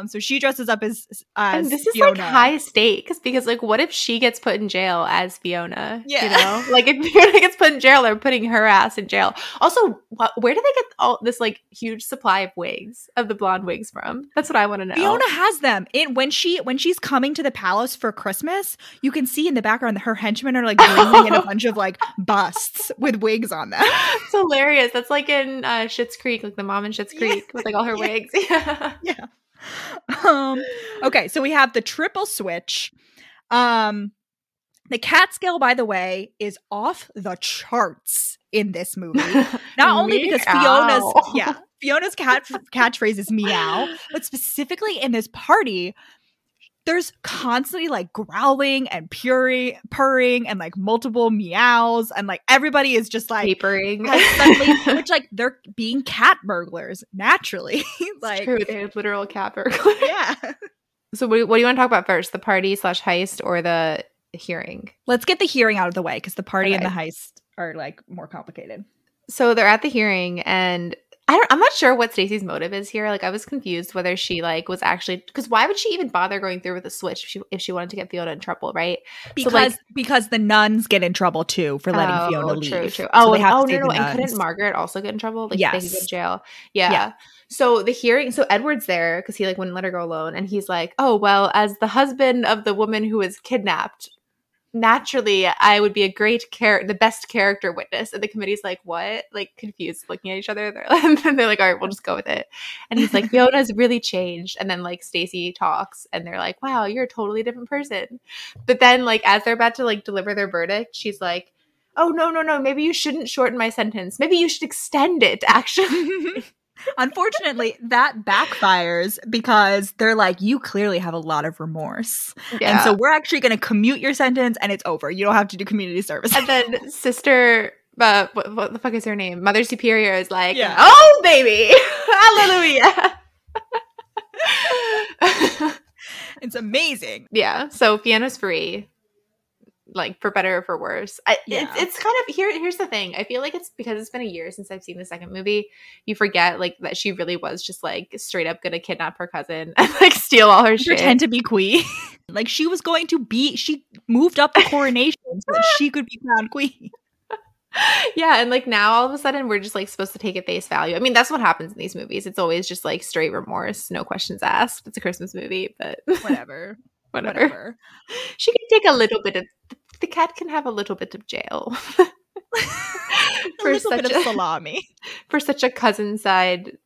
So she dresses up as and this Fiona. Is like high stakes because like what if she gets put in jail as Fiona? Yeah. You know? Like if Fiona gets put in jail, they're putting her ass in jail. Also, where do they get all this like huge supply of wigs, of the blonde wigs from? That's what I want to know. Fiona has them. When she's coming to the palace for Christmas, you can see in the background that her henchmen are like bringing in a bunch of like busts with wigs on them. It's hilarious. That's like in Schitt's Creek, like the mom in Schitt's Creek with like all her wigs. Yeah. Okay, so we have the triple switch. The cat scale, by the way, is off the charts in this movie. Not only because Fiona's catchphrase is meow, but specifically in this party, there's constantly like growling and purring and like multiple meows, and like everybody is just like capering, which like they're being cat burglars naturally. Like, it's true, they're literal cat burglars. Yeah. So what do you want to talk about first? The party / heist or the hearing? Let's get the hearing out of the way because the party and the heist are like more complicated. So they're at the hearing, and I'm not sure what Stacey's motive is here. Like, I was confused whether she like was actually, because why would she even bother going through with the switch if she wanted to get Fiona in trouble, right? Because the nuns get in trouble too for letting Fiona leave. True. So they have to no, save the and nuns. couldn't Margaret also get in trouble? Like, yes. they could go to jail. Yeah. So the hearing, so Edward's there because he like wouldn't let her go alone, and he's like, oh well, as the husband of the woman who was kidnapped, naturally I would be a the best character witness. And the committee's like, what? Like, confused, looking at each other. They're like, all right, we'll just go with it. And he's like, Fiona's really changed. And then like Stacey talks and they're like, wow, you're a totally different person. But then like as they're about to like deliver their verdict, she's like, oh no, maybe you shouldn't shorten my sentence, maybe you should extend it, actually. Unfortunately, that backfires because they're like, you clearly have a lot of remorse. Yeah. And so we're actually going to commute your sentence and it's over. You don't have to do community service. And then sister, what the fuck is her name? Mother Superior is like, oh, baby. Hallelujah. It's amazing. Yeah. So Fiona's free. Like, for better or for worse. It's kind of here's the thing. I feel like it's because it's been a year since I've seen the second movie, you forget like that she really was just like straight up gonna kidnap her cousin and like steal all her shit, pretend to be queen. Like, she was going to be, she moved up the coronation so that she could be crowned queen. Yeah, and like now all of a sudden we're just like supposed to take at face value. I mean, that's what happens in these movies. It's always just like straight remorse, no questions asked. It's a Christmas movie, but whatever. She can take a little bit of the cat can have a little bit of jail. For a little bit of salami. For such a cousin side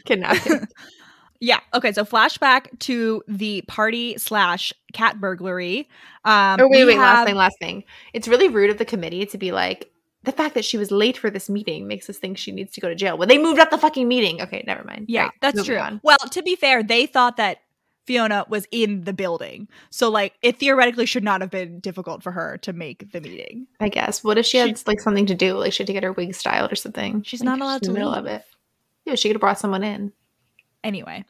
kidnapping. Yeah. Okay. So flashback to the party / cat burglary. Last thing. It's really rude of the committee to be like, the fact that she was late for this meeting makes us think she needs to go to jail. Well, they moved up the fucking meeting. Okay, never mind. Yeah, right, that's true. On. Well, to be fair, they thought that Fiona was in the building. So, like, it theoretically should not have been difficult for her to make the meeting. I guess. What if she had, like, something to do? Like, she had to get her wig styled or something. She's not allowed to in the middle of it. Yeah, she could have brought someone in. Anyway.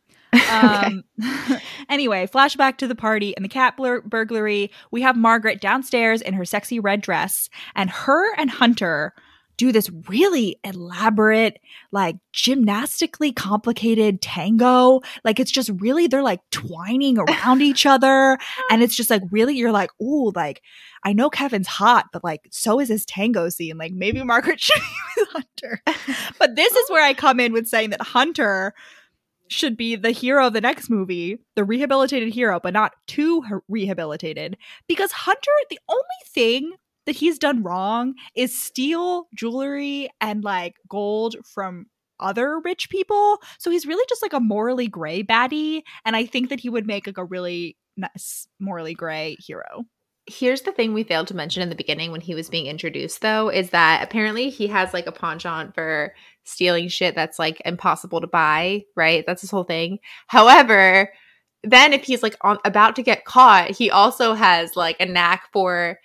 Anyway, flashback to the party and the cat burglary. We have Margaret downstairs in her sexy red dress, and her and Hunter do this really elaborate, like, gymnastically complicated tango. Like, it's just really, they're like twining around each other, and it's just like really, you're like, ooh, like, I know Kevin's hot, but like, so is his tango scene. Like, maybe Margaret should be with Hunter. But this is where I come in with saying that Hunter should be the hero of the next movie, the rehabilitated hero, but not too rehabilitated, because Hunter, the only thing that he's done wrong is steal jewelry and like gold from other rich people. So he's really just like a morally gray baddie, and I think that he would make like a really nice morally gray hero. Here's the thing we failed to mention in the beginning when he was being introduced, though, is that apparently he has like a penchant for stealing shit that's like impossible to buy, right? That's his whole thing. However, then if he's like about to get caught, he also has like a knack for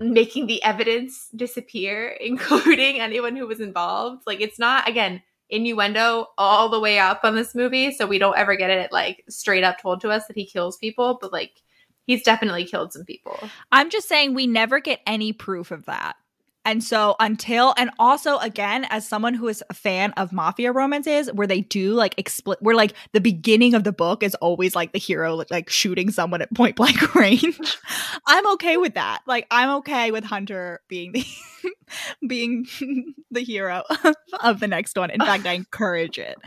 making the evidence disappear, including anyone who was involved. Like, it's not, again, innuendo all the way up on this movie, so we don't ever get it like straight up told to us that he kills people, but like, he's definitely killed some people. I'm just saying we never get any proof of that. And so and also, again, as someone who is a fan of mafia romances where they do like where like the beginning of the book is always like the hero like shooting someone at point blank range. I'm okay with that. Like, I'm okay with Hunter being the hero of the next one. In fact, I encourage it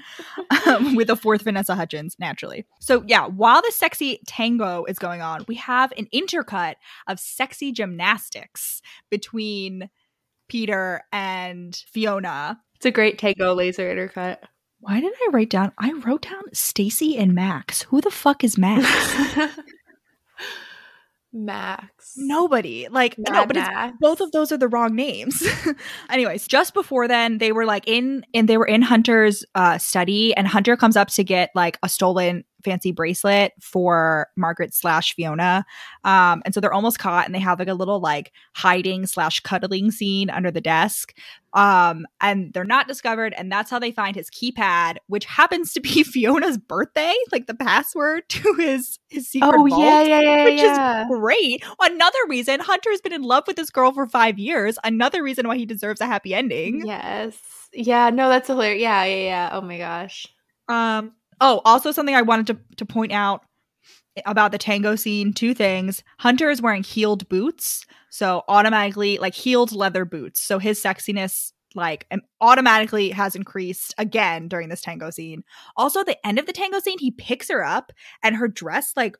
with a fourth Vanessa Hudgens, naturally. So yeah, while the sexy tango is going on, we have an intercut of sexy gymnastics between Peter and Fiona. It's a great tango laser intercut. Why did I write down? I wrote down Stacey and Max. Who the fuck is Max? Max. Nobody. Like, Mad no, but Max. Both of those are the wrong names. Anyways, just before then, they were like they were in Hunter's study, and Hunter comes up to get like a stolen fancy bracelet for Margaret / Fiona. And so they're almost caught, and they have like a little like hiding / cuddling scene under the desk. And they're not discovered, and that's how they find his keypad, which happens to be Fiona's birthday, like the password to his secret vault. Which is great. Another reason Hunter's been in love with this girl for 5 years. Another reason why he deserves a happy ending. Yes. Yeah, no, that's hilarious. Yeah. Oh my gosh. Also something I wanted to point out about the tango scene, 2 things. Hunter is wearing heeled boots, so automatically like heeled leather boots. So his sexiness like automatically has increased again during this tango scene. Also, at the end of the tango scene, he picks her up and her dress like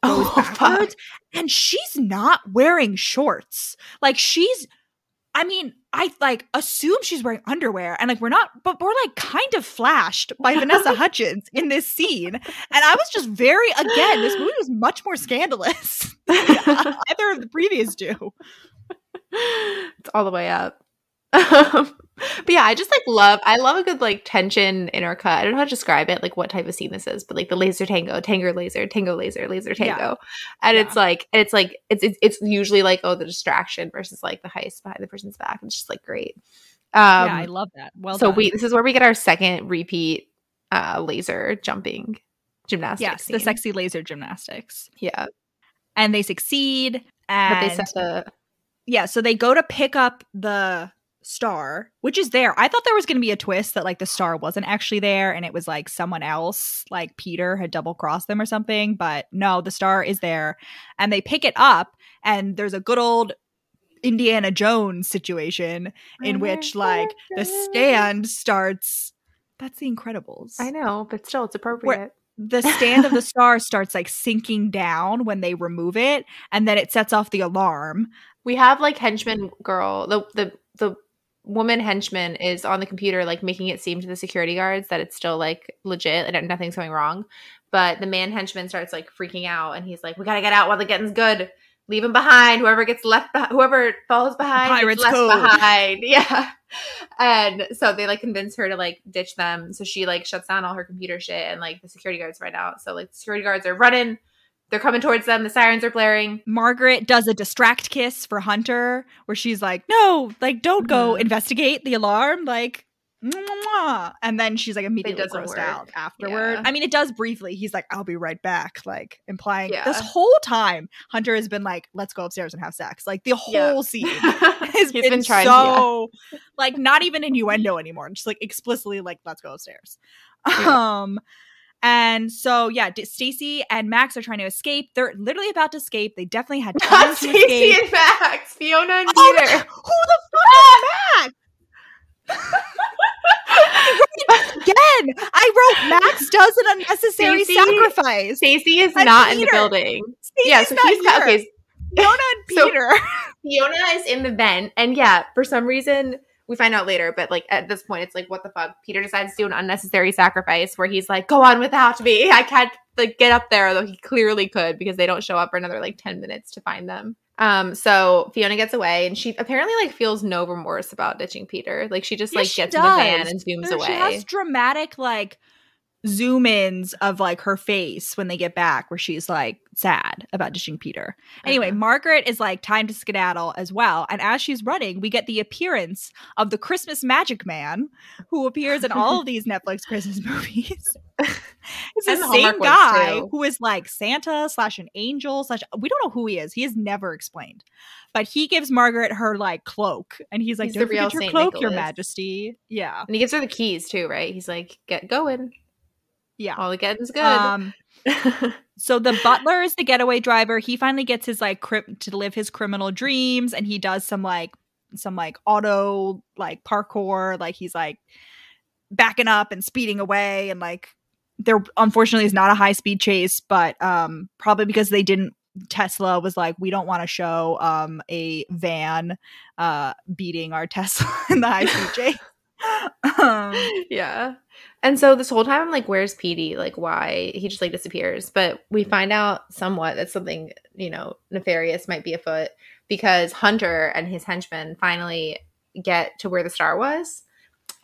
goes backwards, and she's not wearing shorts. Like I like assume she's wearing underwear, and like we're like kind of flashed by Vanessa Hudgens in this scene. And I was just this movie was much more scandalous than either of the previous two. It's all the way up. But yeah, I love a good like tension intercut. I don't know how to describe it, like what type of scene this is, but like the laser tango, tango laser, tango laser, laser tango. And it's usually like, oh, the distraction versus like the heist behind the person's back. It's just like great. I love that. Well done. This is where we get our second repeat laser jumping gymnastics. Yes, scene. The sexy laser gymnastics. Yeah. And they succeed. And but they set so they go to pick up the star, which is there. I thought there was going to be a twist that like the star wasn't actually there and it was like someone else, like Peter had double crossed them or something, but no, the star is there. And they pick it up, and there's a good old Indiana Jones situation in which like the stand starts. That's The Incredibles. I know, but still it's appropriate. The stand of the star starts like sinking down when they remove it, and then it sets off the alarm. We have like henchman girl, the woman henchman is on the computer like making it seem to the security guards that it's still like legit and nothing's going wrong. But the man henchman starts like freaking out, and he's like, we gotta get out while the getting's good. Leave him behind. Whoever falls behind, Pirates left code. behind. Yeah. And so they like convince her to like ditch them. So she like shuts down all her computer shit, and like the security guards find out. So like the security guards are running. They're coming towards them. The sirens are blaring. Margaret does a distract kiss for Hunter where she's like, no, like don't go investigate the alarm. Like, mwah. And then she's like immediately grossed out afterward. Yeah. I mean, it does briefly. He's like, I'll be right back. Like implying this whole time Hunter has been like, let's go upstairs and have sex. Like the whole scene has been trying so like not even innuendo anymore. Just like explicitly like, let's go upstairs. Yeah. And so, Stacey and Max are trying to escape. They're literally about to escape. They definitely had time to escape. Stacey and Max, Fiona and Peter. Who the fuck is Max? Again, I wrote Max does an unnecessary sacrifice. Stacey is not in the building. Stacey's not here. Okay. Fiona and Peter. So, Fiona is in the vent, and for some reason. We find out later, but like at this point, it's like, what the fuck? Peter decides to do an unnecessary sacrifice where he's like, go on without me. I can't like get up there, though he clearly could because they don't show up for another like 10 minutes to find them. So Fiona gets away, and she apparently like feels no remorse about ditching Peter. Like she just gets in the van and zooms away. She has dramatic like zoom ins of like her face when they get back where she's like sad about ditching Peter. Anyway, Margaret is like time to skedaddle as well, and as she's running we get the appearance of the Christmas Magic Man who appears in all of these Netflix Christmas movies. It's the same guy who is like Santa / an angel / we don't know who he is never explained, but he gives Margaret her like cloak, and he's like, don't forget your cloak, Your Majesty. Yeah, and he gives her the keys too, right? He's like, get going. Yeah. All the getting's good. So the butler is the getaway driver. He finally gets his like to live his criminal dreams, and he does some auto like parkour. Like he's like backing up and speeding away, and like there unfortunately is not a high speed chase, but probably because Tesla was like, we don't want to show a van beating our Tesla in the high speed chase. Yeah. And so this whole time I'm like, where's Petey? Like why? He just like disappears. But we find out somewhat that something, nefarious might be afoot because Hunter and his henchmen finally get to where the star was.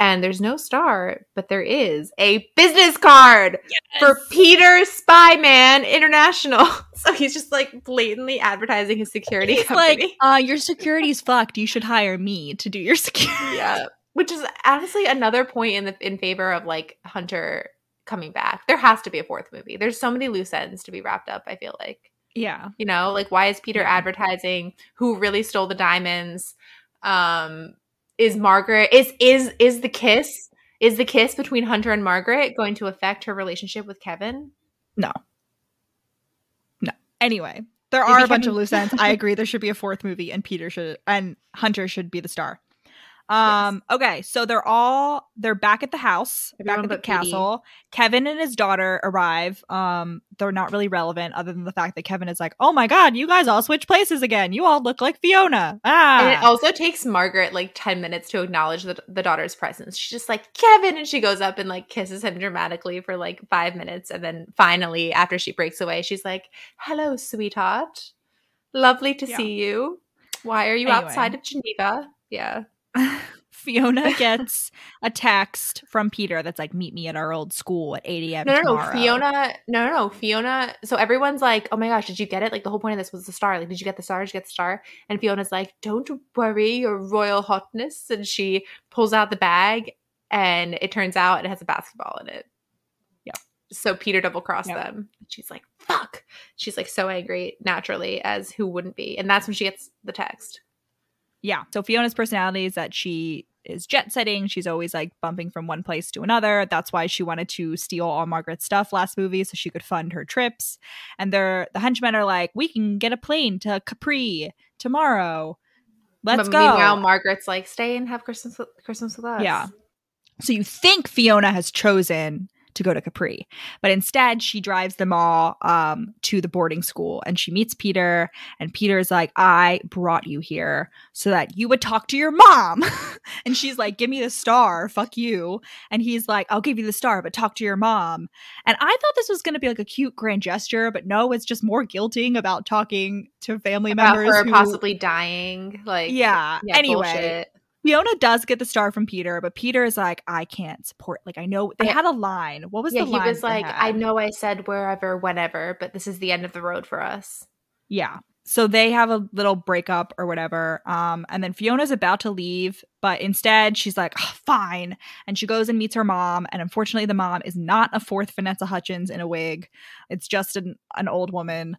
And there's no star, but there is a business card for Yes! Peter Spyman International. So he's just like blatantly advertising his security He's company. like, your security's fucked. You should hire me to do your security. Yeah. Which is honestly another point in favor of like Hunter coming back. There has to be a fourth movie. There's so many loose ends to be wrapped up, I feel like. Yeah. You know, like why is Peter advertising? Who really stole the diamonds? Is Margaret is the kiss between Hunter and Margaret going to affect her relationship with Kevin? No. Anyway, there are a bunch of loose ends. I agree there should be a fourth movie and Hunter should be the star. Yes. Okay, so they're back at the house, Everyone back at the but castle. Kevin and his daughter arrive. They're not really relevant other than the fact that Kevin is like, "Oh my god, you guys all switch places again. You all look like Fiona." And it also takes Margaret like 10 minutes to acknowledge the daughter's presence. She's just like, "Kevin," and she goes up and like kisses him dramatically for like 5 minutes, and then finally after she breaks away, she's like, "Hello, sweetheart. Lovely to see you. Why are you outside of Geneva?" Yeah. Fiona gets a text from Peter that's like, "Meet me at our old school at 8 a.m. tomorrow." Fiona. So everyone's like, "Oh my gosh, did you get it? Like the whole point of this was the star. Like, did you get the star? Did you get the star?" And Fiona's like, "Don't worry, your royal hotness." And she pulls out the bag, and it turns out it has a basketball in it. Yeah. So Peter double crossed them. She's like, "Fuck." She's like so angry naturally, as who wouldn't be? And that's when she gets the text. Yeah. So Fiona's personality is that she is jet setting. She's always like bumping from one place to another. That's why she wanted to steal all Margaret's stuff last movie so she could fund her trips. And the henchmen are like, "We can get a plane to Capri tomorrow. Let's go." Meanwhile, Margaret's like, "Stay and have Christmas with us." Yeah. So you think Fiona has chosen to go to Capri, but instead she drives them all to the boarding school, and she meets Peter, and Peter's like, "I brought you here so that you would talk to your mom." And she's like, "Give me the star, fuck you." And he's like, "I'll give you the star, but talk to your mom." And I thought this was going to be like a cute grand gesture, but no, it's just more guilting about talking to family members her possibly dying. Like, yeah anyway bullshit. Fiona does get the star from Peter, but Peter is like, "I can't support." Like, I know they had a line. What was the line? He was like, "I know I said wherever, whenever, but this is the end of the road for us." Yeah. So they have a little breakup or whatever. And then Fiona's about to leave, but instead she's like, "Oh, fine." And she goes and meets her mom. And unfortunately, the mom is not a fourth Vanessa Hudgens in a wig. It's just an old woman.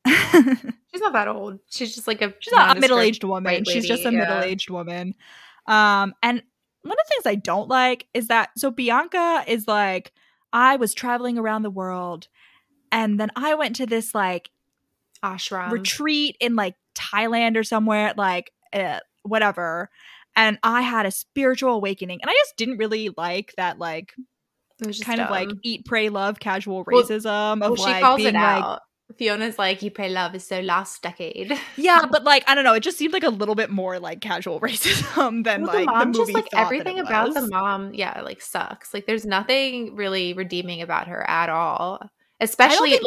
She's not that old. She's just like she's not a middle-aged woman. Lady. She's just a middle-aged woman. And one of the things I don't like is that, so Bianca is like, "I was traveling around the world, and then I went to this like ashram retreat in like Thailand or somewhere, like whatever, and I had a spiritual awakening." And I just didn't really like that, like kind of like eat, pray, love casual racism of she like calls being it out. like, Fiona's like, "You pray love is so last decade." Yeah, but like, I don't know, it just seemed like a little bit more like casual racism than like the movie. Just like everything about the mom, like sucks. Like there's nothing really redeeming about her at all. Especially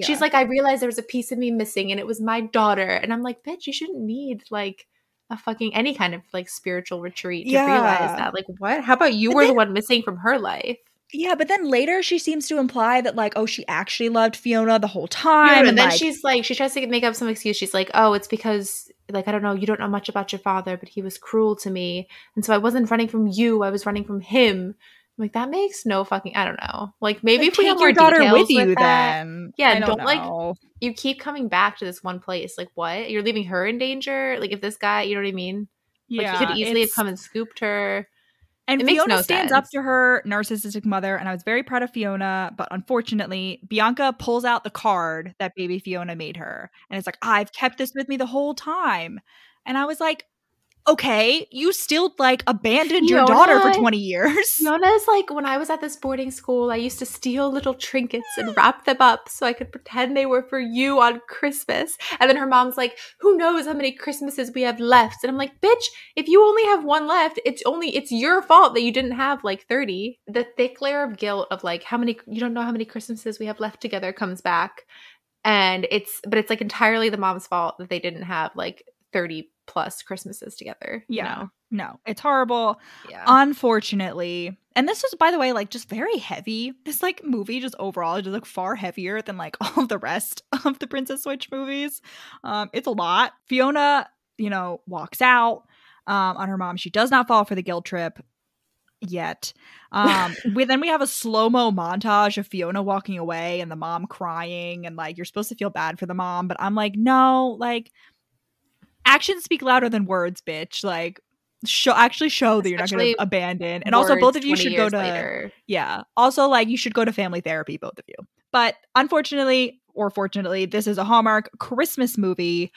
she's like, "I realized there was a piece of me missing and it was my daughter." And I'm like, "Bitch, you shouldn't need like a fucking any kind of like spiritual retreat to realize that." Like, what? How about you were the one missing from her life? Yeah, but then later she seems to imply that like, oh, she actually loved Fiona the whole time. And then she's like, she tries to make up some excuse. She's like, "Oh, it's because like, I don't know, you don't know much about your father, but he was cruel to me. And so I wasn't running from you, I was running from him." I'm like, that makes no fucking, I don't know. Like maybe if we have more daughter with you then. Yeah, don't like, you keep coming back to this one place. Like what? You're leaving her in danger? Like if this guy, you know what I mean? Yeah. Like he could easily have come and scooped her. And Fiona stands up to her narcissistic mother, and I was very proud of Fiona, but unfortunately, Bianca pulls out the card that baby Fiona made her, and it's like, "I've kept this with me the whole time." And I was like, okay, you still like abandoned your daughter for 20 years. Fiona's like, "When I was at this boarding school, I used to steal little trinkets and wrap them up so I could pretend they were for you on Christmas." And then her mom's like, "Who knows how many Christmases we have left?" And I'm like, "Bitch, if you only have one left, it's your fault that you didn't have like 30. The thick layer of guilt of like, you don't know how many Christmases we have left together comes back. And it's like entirely the mom's fault that they didn't have like 30 plus Christmases together. Yeah. You know? No, it's horrible. Yeah. Unfortunately. And this was, by the way, like just very heavy. This like movie just overall is just like far heavier than like all of the rest of the Princess Switch movies. It's a lot. Fiona, you know, walks out on her mom. She does not fall for the guilt trip yet. Then we have a slow-mo montage of Fiona walking away and the mom crying, and like you're supposed to feel bad for the mom, but I'm like, no, like actions speak louder than words, bitch. Like actually show that you're not going to abandon. And also both of you should go to later. Yeah. Also like you should go to family therapy, both of you. But unfortunately or fortunately, this is a Hallmark Christmas movie.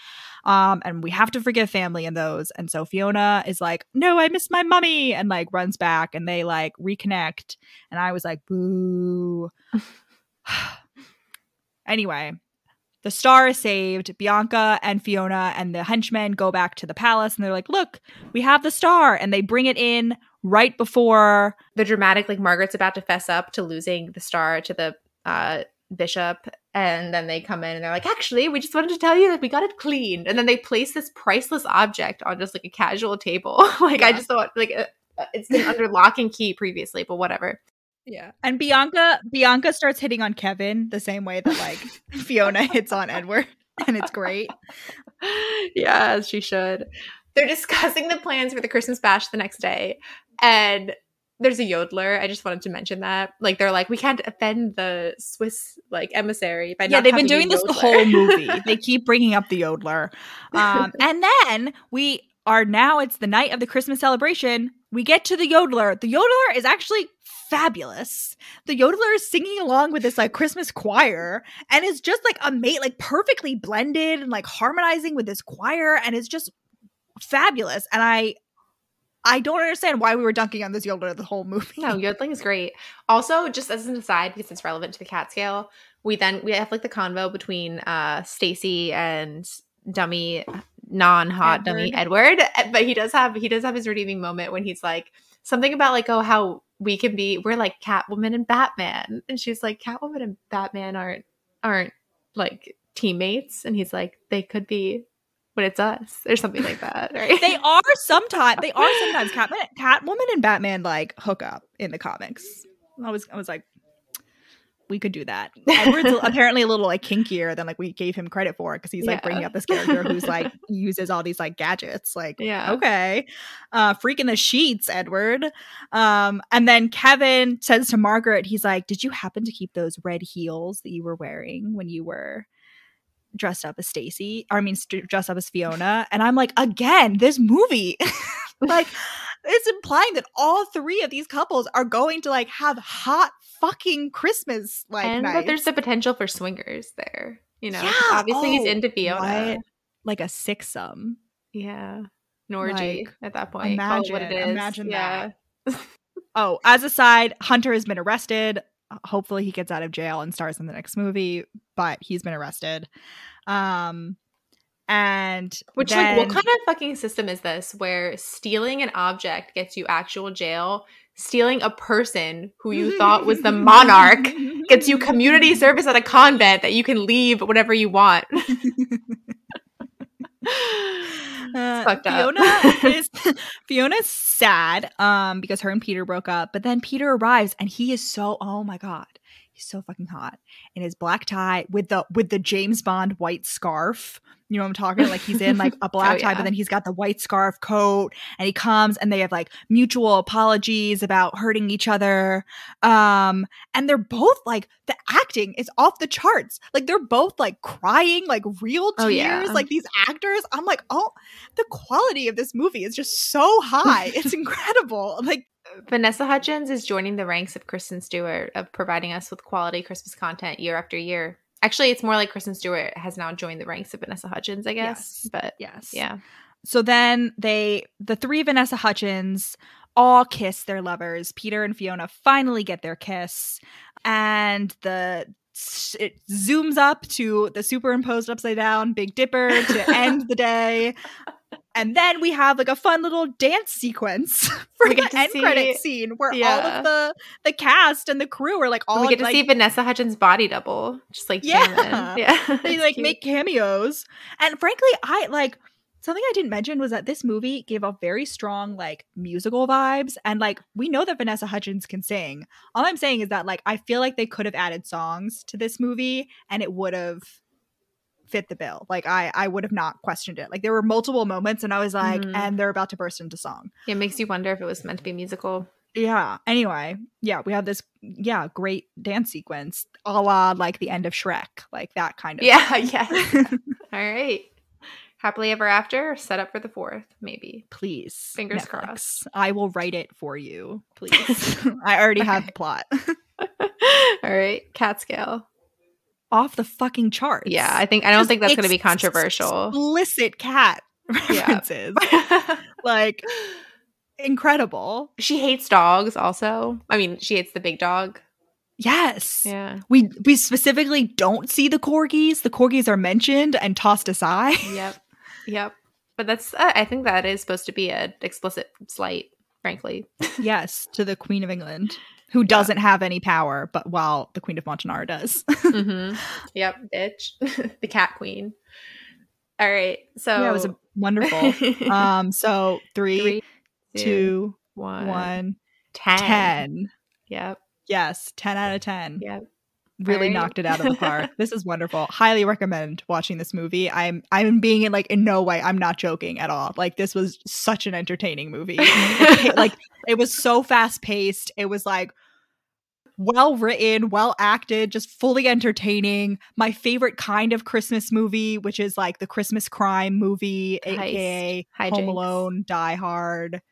And we have to forgive family in those. And so Fiona is like, no, I miss my mummy, and like runs back and they like reconnect. And I was like, boo. Anyway, the star is saved. Bianca and Fiona and the henchmen go back to the palace and they're like, look, we have the star. And they bring it in right before the dramatic, like Margaret's about to fess up to losing the star to the bishop. And then they come in and they're like, actually, we just wanted to tell you that we got it cleaned. And then they place this priceless object on just like a casual table. Like, yeah. I just thought like it's been under lock and key previously, but whatever. Yeah. And Bianca starts hitting on Kevin the same way that like Fiona hits on Edward, and it's great. Yeah, as she should. They're discussing the plans for the Christmas bash the next day, and there's a yodeler. I just wanted to mention that. Like, they're like, we can't offend the Swiss like emissary by not they've been doing this the whole movie. They keep bringing up the yodeler. And then it's the night of the Christmas celebration. We get to the yodeler. The yodeler is actually fabulous. The yodeler is singing along with this like Christmas choir, and it's just like like perfectly blended and like harmonizing with this choir, and it's just fabulous. And I don't understand why we were dunking on this yodeler the whole movie. No, yodeling is great. Also, just as an aside, because it's relevant to the cat scale, we have like the convo between Stacey and dummy non-hot dummy Edward, but he does have his redeeming moment when he's like something about like, oh, how we're like Catwoman and Batman, and she's like, Catwoman and Batman aren't like teammates, and he's like, they could be, but it's us or something like that, right? They are sometimes Catwoman and Batman like hook up in the comics. I was like, we could do that. Edward's apparently a little like kinkier than like we gave him credit for, because he's like bringing up this character who's like uses all these like gadgets. Like, okay, freaking the sheets, Edward. And then Kevin says to Margaret, he's like, did you happen to keep those red heels that you were wearing when you were dressed up as dressed up as Fiona? And I'm like, again, this movie like it's implying that all three of these couples are going to like have hot fucking Christmas like and nights. That there's the potential for swingers there, you know. Obviously he's into Fiona. What? Like a sixsome. Yeah. An orgy like, at that point. Imagine that. Oh, as a side, Hunter has been arrested. Hopefully he gets out of jail and stars in the next movie, but he's been arrested. And which like, what kind of fucking system is this where stealing an object gets you actual jail, stealing a person who you thought was the monarch gets you community service at a convent that you can leave whenever you want? Fucked up. Fiona's sad because her and Peter broke up, but then Peter arrives and he is so, oh my god, he's so fucking hot in his black tie with the James Bond white scarf. You know what I'm talking? Like he's in like a black tie, but then he's got the white scarf coat, and he comes and they have like mutual apologies about hurting each other. And they're both like, the acting is off the charts. Like they're both like crying, like real tears, like these actors. I'm like, oh, the quality of this movie is just so high. It's incredible. Like Vanessa Hudgens is joining the ranks of Kristen Stewart of providing us with quality Christmas content year after year. Actually, it's more like Kristen Stewart has now joined the ranks of Vanessa Hudgens, I guess. Yes. But yes. Yeah. So then the three Vanessa Hudgens all kiss their lovers. Peter and Fiona finally get their kiss. And it zooms up to the superimposed upside down Big Dipper to end the day. And then we have like a fun little dance sequence for the end credit scene where all of the cast and the crew are like all we get to like, see Vanessa Hudgens' body double, just like they like make cameos. And frankly, I like Something I didn't mention was that this movie gave off very strong like musical vibes, and like we know that Vanessa Hudgens can sing. All I'm saying is that like I feel like they could have added songs to this movie and it would have fit the bill. Like I would have not questioned it. Like there were multiple moments and I was like, and they're about to burst into song. It makes you wonder if it was meant to be musical. Yeah. Anyway, yeah, we have this great dance sequence a la like the end of Shrek, like that kind of Yes. All right. Happily Ever After, set up for the 4th, maybe. Please. Fingers Netflix. crossed. I will write it for you, please. I already have the plot. All right. Cat scale. Off the fucking charts. Yeah, I don't think that's going to be controversial. Explicit cat references. Like, incredible. She hates dogs also. I mean, she hates the big dog. Yes. Yeah. We specifically don't see the corgis. The corgis are mentioned and tossed aside. Yep. But that's I think that is supposed to be an explicit slight, frankly. Yes, to the Queen of England, who doesn't have any power, but while the Queen of Montenaro does. Yep, bitch. The cat queen. All right. So yeah, it was wonderful. So 3, 2, 1. 10. Yep. Yes, 10 out of 10. Yep. Really knocked it out of the park. This is wonderful. Highly recommend watching this movie. I'm being in no way. I'm not joking at all. Like this was such an entertaining movie. Like it was so fast paced. It was like well written, well acted, just fully entertaining. My favorite kind of Christmas movie, which is like the Christmas crime movie, aka Home Alone, Die Hard.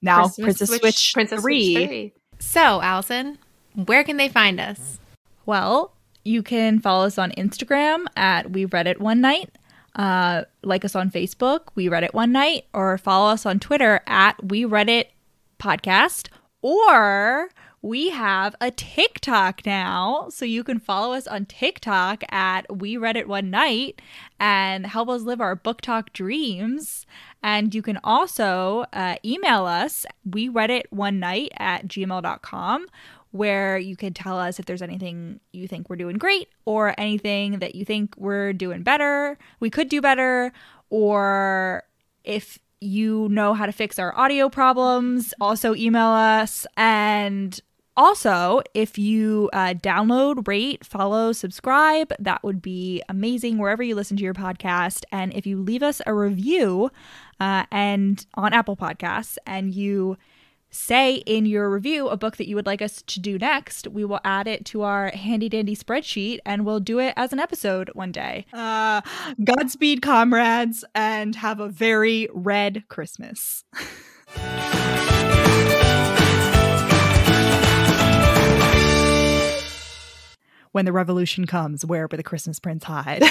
Now Princess Switch 3. So, Allison, where can they find us? Well, you can follow us on Instagram at We Read It One Night, like us on Facebook, We Read It One Night, or follow us on Twitter at We Read It Podcast, or we have a TikTok now, so you can follow us on TikTok at We Read It One Night and help us live our book talk dreams. And you can also email us, wereaditonenight@gmail.com, where you can tell us if there's anything you think we're doing great or anything that you think we're doing better, we could do better, or if you know how to fix our audio problems, also email us. And also, if you download, rate, follow, subscribe, that would be amazing wherever you listen to your podcast. And if you leave us a review and on Apple Podcasts, and you say in your review a book that you would like us to do next, we will add it to our handy dandy spreadsheet and we'll do it as an episode one day. Godspeed, comrades, and have a very red Christmas. When the revolution comes, where will the Christmas prince hide?